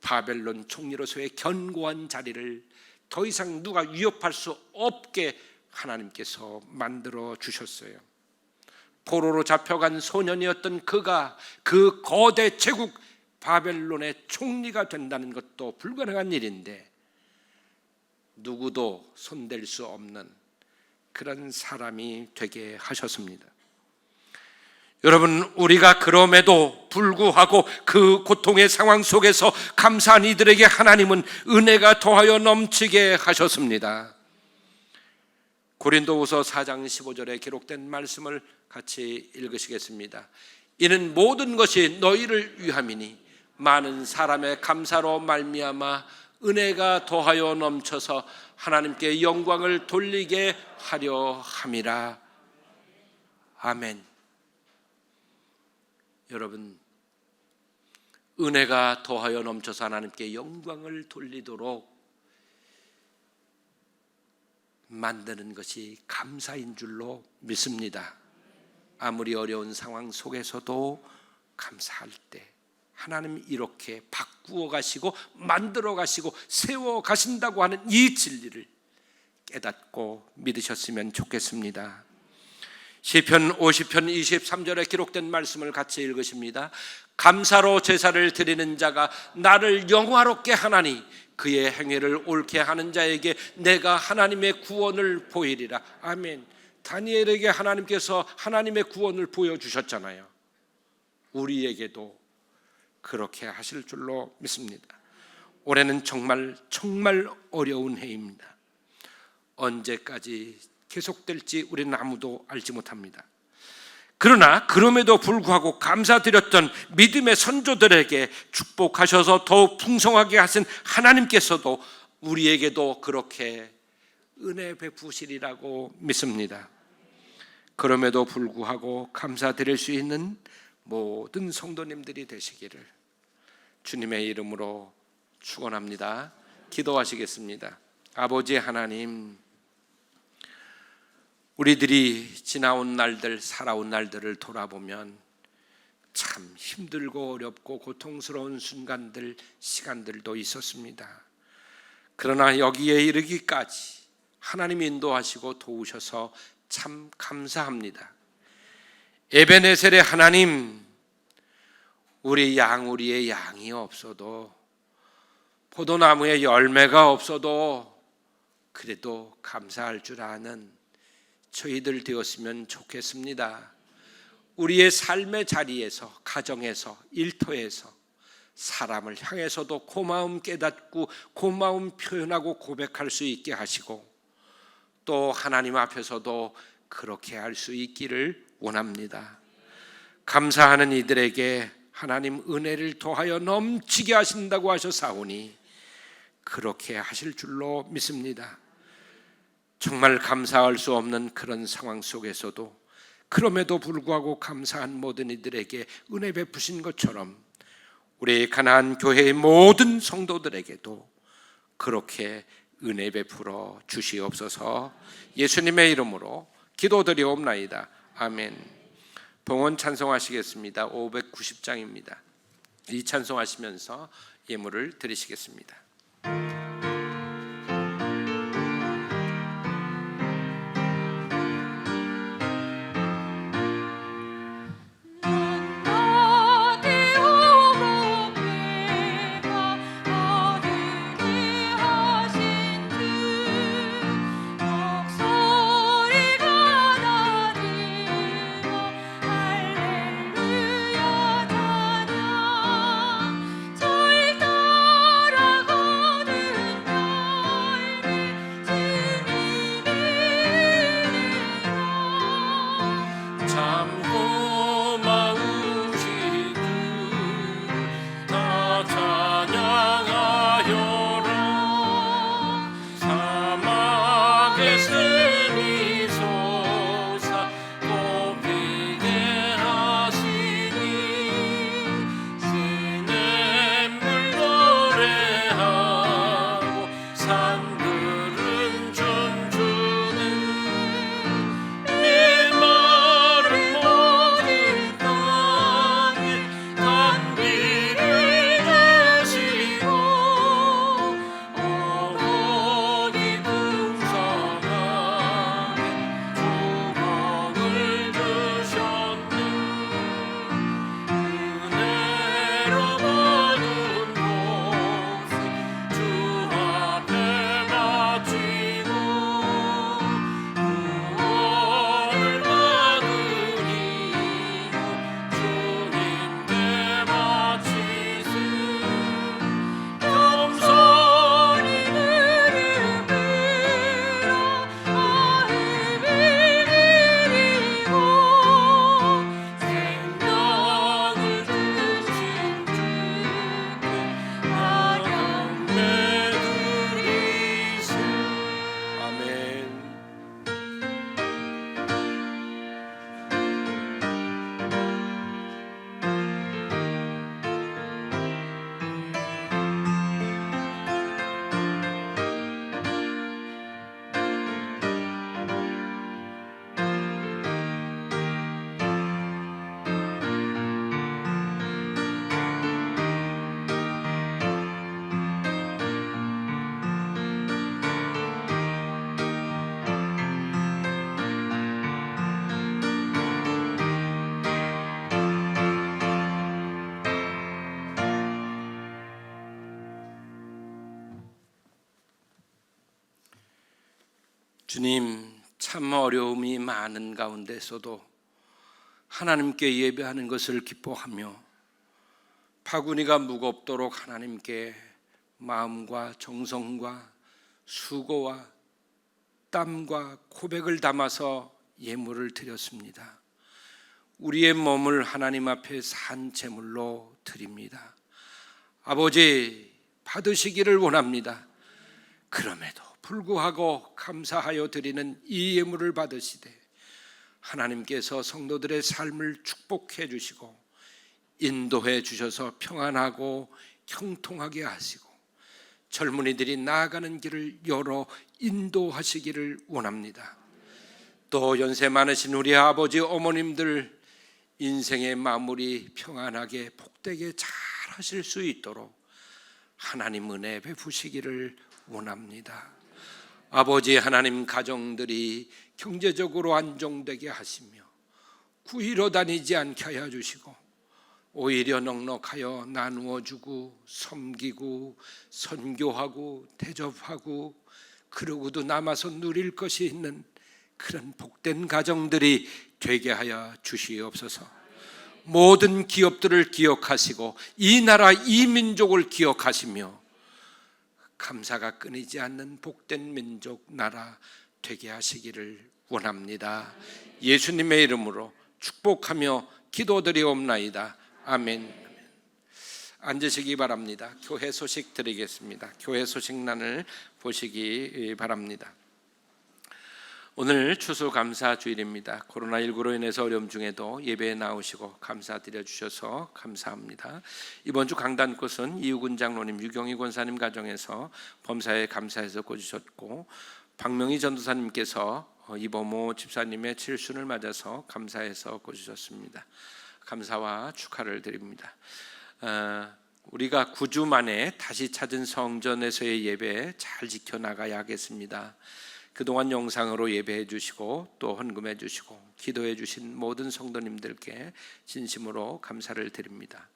바벨론 총리로서의 견고한 자리를 더 이상 누가 위협할 수 없게 하나님께서 만들어 주셨어요. 포로로 잡혀간 소년이었던 그가 그 거대 제국 바벨론의 총리가 된다는 것도 불가능한 일인데, 누구도 손댈 수 없는 그런 사람이 되게 하셨습니다. 여러분, 우리가 그럼에도 불구하고 그 고통의 상황 속에서 감사한 이들에게 하나님은 은혜가 더하여 넘치게 하셨습니다. 고린도후서 4장 15절에 기록된 말씀을 같이 읽으시겠습니다. 이는 모든 것이 너희를 위함이니 많은 사람의 감사로 말미암아 은혜가 더하여 넘쳐서 하나님께 영광을 돌리게 하려 함이라. 아멘. 여러분, 은혜가 더하여 넘쳐서 하나님께 영광을 돌리도록 만드는 것이 감사인 줄로 믿습니다. 아무리 어려운 상황 속에서도 감사할 때 하나님 이렇게 바꾸어 가시고 만들어 가시고 세워 가신다고 하는 이 진리를 깨닫고 믿으셨으면 좋겠습니다. 시편 50편 23절에 기록된 말씀을 같이 읽으십니다. 감사로 제사를 드리는 자가 나를 영화롭게 하나니 그의 행위를 옳게 하는 자에게 내가 하나님의 구원을 보이리라. 아멘. 다니엘에게 하나님께서 하나님의 구원을 보여주셨잖아요. 우리에게도 그렇게 하실 줄로 믿습니다. 올해는 정말 어려운 해입니다. 언제까지 계속될지 우리는 아무도 알지 못합니다. 그러나 그럼에도 불구하고 감사드렸던 믿음의 선조들에게 축복하셔서 더욱 풍성하게 하신 하나님께서도 우리에게도 그렇게 은혜 베푸시리라고 믿습니다. 그럼에도 불구하고 감사드릴 수 있는 모든 성도님들이 되시기를 주님의 이름으로 축원합니다. 기도하시겠습니다. 아버지 하나님, 우리들이 지나온 날들, 살아온 날들을 돌아보면 참 힘들고 어렵고 고통스러운 순간들, 시간들도 있었습니다. 그러나 여기에 이르기까지 하나님이 인도하시고 도우셔서 참 감사합니다. 에베네셀의 하나님, 우리의 양이 없어도, 포도나무에 열매가 없어도 그래도 감사할 줄 아는 저희들 되었으면 좋겠습니다. 우리의 삶의 자리에서, 가정에서, 일터에서 사람을 향해서도 고마움 깨닫고 고마움 표현하고 고백할 수 있게 하시고 또 하나님 앞에서도 그렇게 할 수 있기를 원합니다. 감사하는 이들에게 하나님 은혜를 더하여 넘치게 하신다고 하셨사오니 그렇게 하실 줄로 믿습니다. 정말 감사할 수 없는 그런 상황 속에서도 그럼에도 불구하고 감사한 모든 이들에게 은혜 베푸신 것처럼 우리 가나안 교회의 모든 성도들에게도 그렇게 은혜 베풀어 주시옵소서. 예수님의 이름으로 기도드리옵나이다. 아멘. 봉헌 찬송하시겠습니다. 590장입니다. 이 찬송하시면서 예물을 드리시겠습니다. 절 따라가 주님, 참 어려움이 많은 가운데서도 하나님께 예배하는 것을 기뻐하며 바구니가 무겁도록 하나님께 마음과 정성과 수고와 땀과 고백을 담아서 예물을 드렸습니다. 우리의 몸을 하나님 앞에 산 제물로 드립니다. 아버지, 받으시기를 원합니다. 그럼에도 불구하고 감사하여 드리는 이 예물을 받으시되 하나님께서 성도들의 삶을 축복해 주시고 인도해 주셔서 평안하고 형통하게 하시고 젊은이들이 나아가는 길을 열어 인도하시기를 원합니다. 또 연세 많으신 우리 아버지 어머님들 인생의 마무리 평안하게 복되게 잘 하실 수 있도록 하나님 은혜 베푸시기를 원합니다. 아버지 하나님, 가정들이 경제적으로 안정되게 하시며 구이로 다니지 않게 하여 주시고 오히려 넉넉하여 나누어 주고 섬기고 선교하고 대접하고 그러고도 남아서 누릴 것이 있는 그런 복된 가정들이 되게 하여 주시옵소서. 모든 기업들을 기억하시고 이 나라 이 민족을 기억하시며 감사가 끊이지 않는 복된 민족 나라 되게 하시기를 원합니다. 예수님의 이름으로 축복하며 기도드리옵나이다. 아멘. 앉으시기 바랍니다. 교회 소식 드리겠습니다. 교회 소식란을 보시기 바랍니다. 오늘 추수감사 주일입니다. 코로나19로 인해서 어려움 중에도 예배에 나오시고 감사드려 주셔서 감사합니다. 이번 주 강단꽃은 이우근 장로님, 유경희 권사님 가정에서 범사에 감사해서 꽂으셨고, 박명희 전도사님께서 이범호 집사님의 칠순을 맞아서 감사해서 꽂으셨습니다. 감사와 축하를 드립니다. 우리가 9주 만에 다시 찾은 성전에서의 예배 잘 지켜나가야 하겠습니다. 그동안 영상으로 예배해 주시고 또 헌금해 주시고 기도해 주신 모든 성도님들께 진심으로 감사를 드립니다.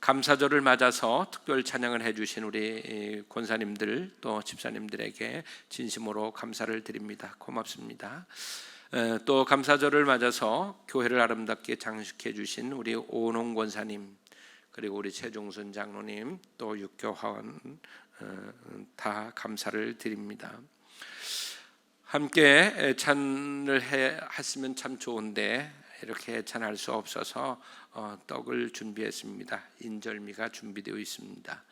감사절을 맞아서 특별 찬양을 해 주신 우리 권사님들 또 집사님들에게 진심으로 감사를 드립니다. 고맙습니다. 또 감사절을 맞아서 교회를 아름답게 장식해 주신 우리 오농 권사님, 그리고 우리 최종순 장로님, 또 육교화원 다 감사를 드립니다. 함께 찬을 했으면 참 좋은데 이렇게 찬할 수 없어서 떡을 준비했습니다. 인절미가 준비되어 있습니다.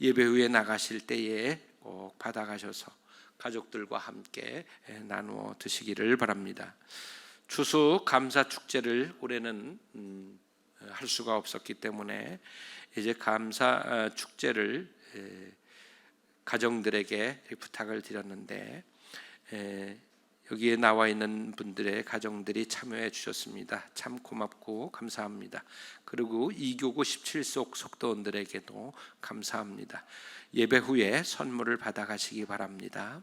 예배 후에 나가실 때에 꼭 받아가셔서 가족들과 함께 나누어 드시기를 바랍니다. 추수 감사 축제를 올해는 할 수가 없었기 때문에 이제 감사 축제를 가정들에게 부탁을 드렸는데 여기에 나와 있는 분들의 가정들이 참여해 주셨습니다. 참 고맙고 감사합니다. 그리고 이교구 17속 속도원들에게도 감사합니다. 예배 후에 선물을 받아가시기 바랍니다.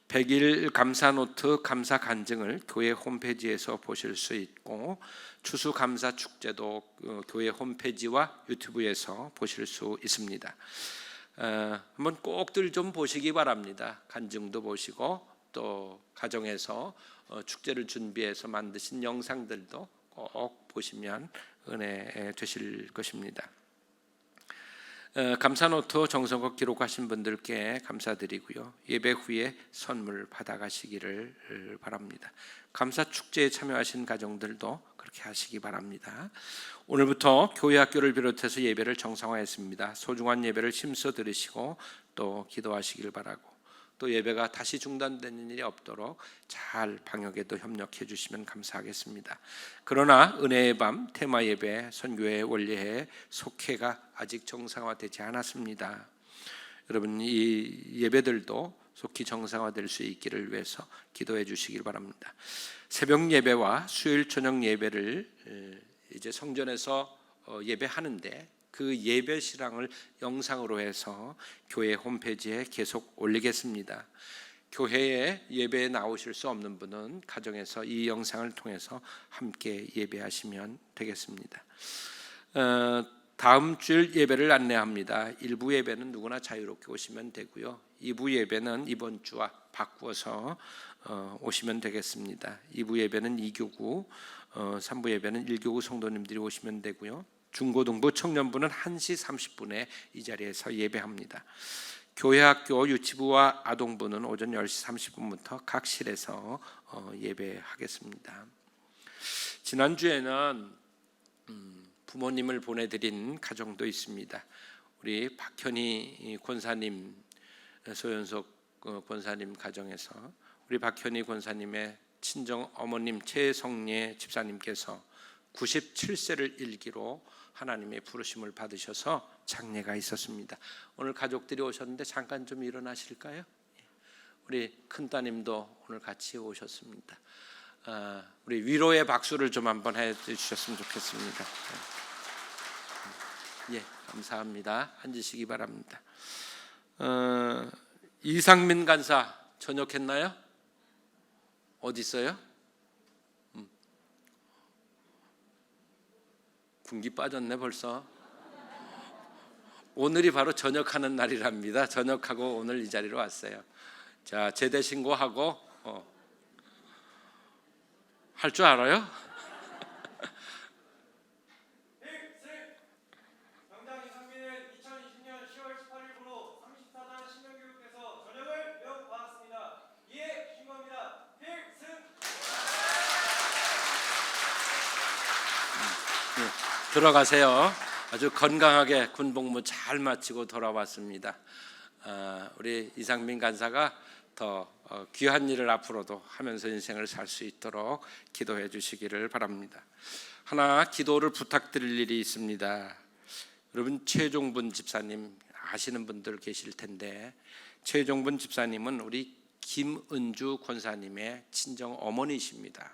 100일 감사노트 감사 간증을 교회 홈페이지에서 보실 수 있고, 추수 감사 축제도 교회 홈페이지와 유튜브에서 보실 수 있습니다. 한번 꼭들 좀 보시기 바랍니다. 간증도 보시고 또 가정에서 축제를 준비해서 만드신 영상들도 꼭 보시면 은혜 되실 것입니다. 감사노트 정성껏 기록하신 분들께 감사드리고요. 예배 후에 선물 받아가시기를 바랍니다. 감사 축제에 참여하신 가정들도 그렇게 하시기 바랍니다. 오늘부터 교회 학교를 비롯해서 예배를 정상화했습니다. 소중한 예배를 힘써 들으시고 또 기도하시길 바라고, 또 예배가 다시 중단되는 일이 없도록 잘 방역에도 협력해 주시면 감사하겠습니다. 그러나 은혜의 밤 테마 예배, 선교회, 원례회, 속회가 아직 정상화되지 않았습니다. 여러분, 이 예배들도 속히 정상화될 수 있기를 위해서 기도해 주시길 바랍니다. 새벽 예배와 수요일 저녁 예배를 이제 성전에서 예배하는데 그 예배 실황을 영상으로 해서 교회 홈페이지에 계속 올리겠습니다. 교회에 예배에 나오실 수 없는 분은 가정에서 이 영상을 통해서 함께 예배하시면 되겠습니다. 다음 주일 예배를 안내합니다. 1부 예배는 누구나 자유롭게 오시면 되고요. 2부 예배는 이번 주와 바꾸어서 오시면 되겠습니다. 2부 예배는 2교구, 3부 예배는 1교구 성도님들이 오시면 되고요. 중고등부, 청년부는 1시 30분에 이 자리에서 예배합니다. 교회학교, 유치부와 아동부는 오전 10시 30분부터 각 실에서 예배하겠습니다. 지난주에는 부모님을 보내드린 가정도 있습니다. 우리 박현희 권사님, 소연석 권사님 가정에서 우리 박현희 권사님의 친정 어머님 최성례 집사님께서 97세를 일기로 하나님의 부르심을 받으셔서 장례가 있었습니다. 오늘 가족들이 오셨는데 잠깐 좀 일어나실까요? 우리 큰따님도 오늘 같이 오셨습니다. 우리 위로의 박수를 좀 한번 해주셨으면 좋겠습니다. 예, 감사합니다. 앉으시기 바랍니다. 이상민 간사 전역했나요? 어디 있어요? 군기 빠졌네 벌써. 오늘이 바로 전역하는 날이랍니다. 전역하고 오늘 이 자리로 왔어요. 자, 제대 신고하고 할 줄 알아요? 병장 이상민은 2020년 10월 18일부로 34단 신명교육에서 전역을 명받았습니다. 이에 신고합니다. 필승! 들어가세요. 아주 건강하게 군복무 잘 마치고 돌아왔습니다. 우리 이상민 간사가 더 귀한 일을 앞으로도 하면서 인생을 살 수 있도록 기도해 주시기를 바랍니다. 하나 기도를 부탁드릴 일이 있습니다. 여러분, 최종분 집사님 아시는 분들 계실 텐데, 최종분 집사님은 우리 김은주 권사님의 친정 어머니십니다.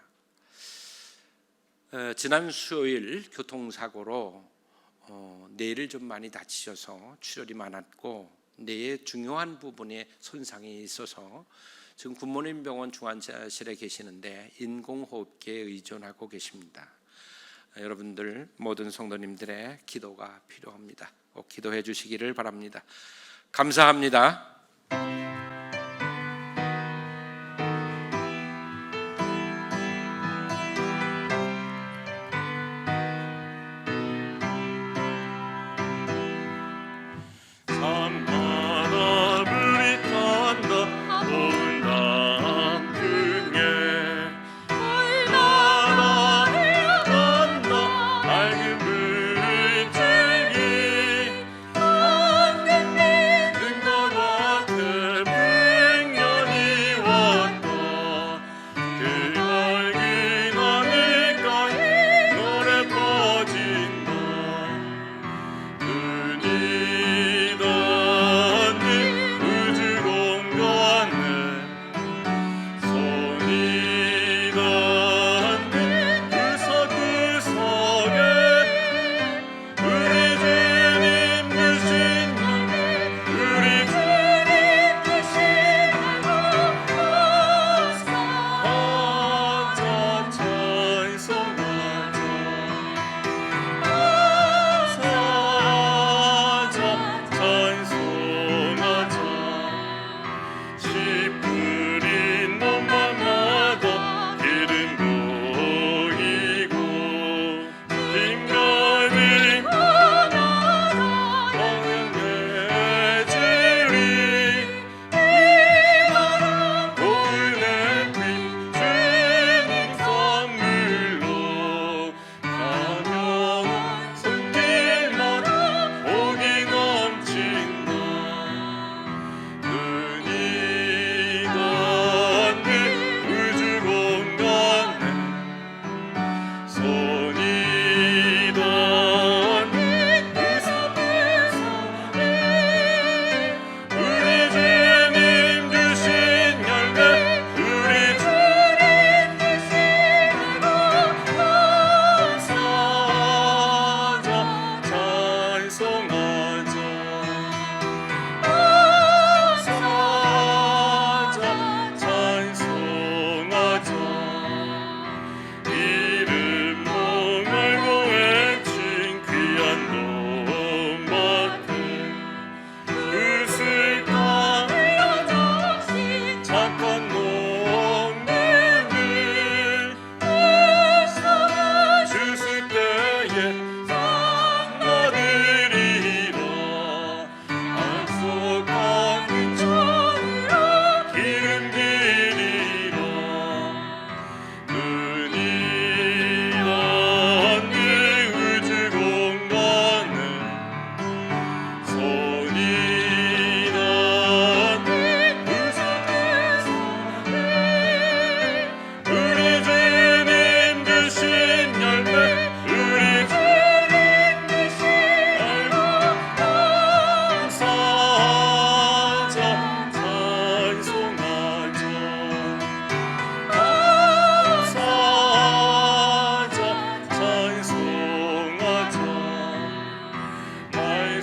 지난 수요일 교통사고로 뇌를 좀 많이 다치셔서 출혈이 많았고 뇌의 중요한 부분에 손상이 있어서 지금 굿모닝 병원 중환자실에 계시는데 인공호흡기에 의존하고 계십니다. 여러분들 모든 성도님들의 기도가 필요합니다. 꼭 기도해 주시기를 바랍니다. 감사합니다.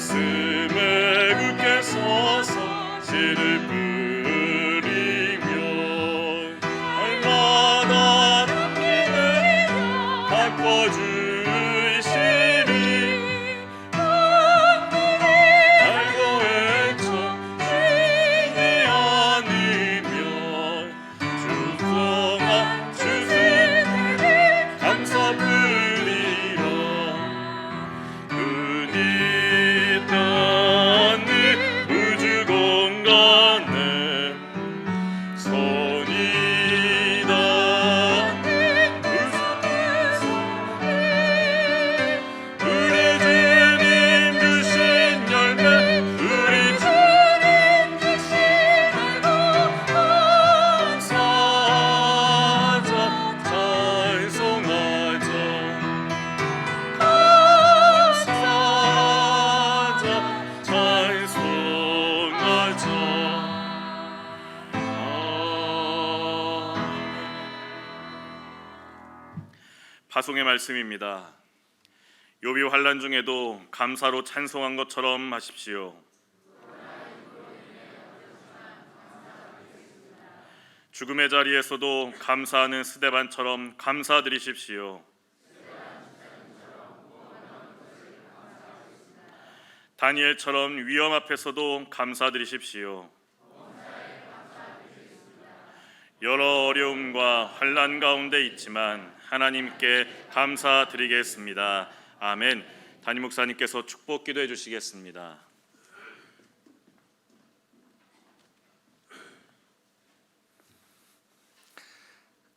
가슴에 굳게 서서 씨를 뿌리면 날마다 눈물을 바꿔주시리. 알고 외쳐 주지 않으면 주성아 주시를 감사 불리라. 눈이 닿는 우주 공간에 손이 닿는 우리 주님 주신 열매, 우리 주님 주신 열매 감사하자 찬송하자. 감사하자 찬송하자. 파송의 말씀입니다. 욥이 환난 중에도 감사로 찬송한 것처럼 하십시오. 죽음의 자리에서도 감사하는 스데반처럼 감사드리십시오. 다니엘처럼 위험 앞에서도 감사드리십시오. 여러 어려움과 환난 가운데 있지만 하나님께 감사드리겠습니다. 아멘. 담임 목사님께서 축복 기도해 주시겠습니다.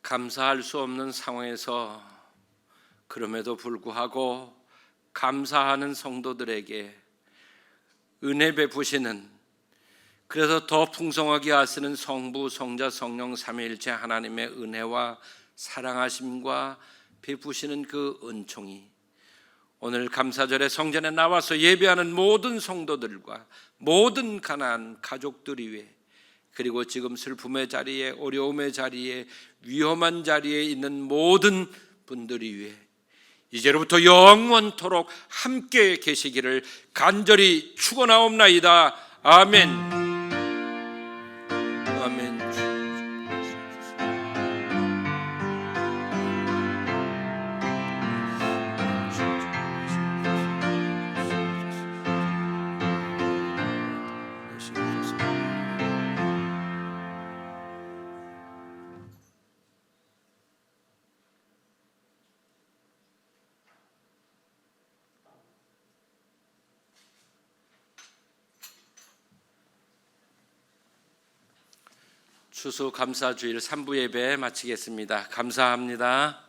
감사할 수 없는 상황에서 그럼에도 불구하고 감사하는 성도들에게 은혜 베푸시는, 그래서 더 풍성하게 하시는 성부, 성자, 성령 삼위일체 하나님의 은혜와 사랑하심과 베푸시는 그 은총이 오늘 감사절에 성전에 나와서 예배하는 모든 성도들과 모든 가난한 가족들 위해, 그리고 지금 슬픔의 자리에, 어려움의 자리에, 위험한 자리에 있는 모든 분들이 위해 이제로부터 영원토록 함께 계시기를 간절히 축원하옵나이다. 아멘. 아멘. 추수 감사주일 3부 예배 마치겠습니다. 감사합니다.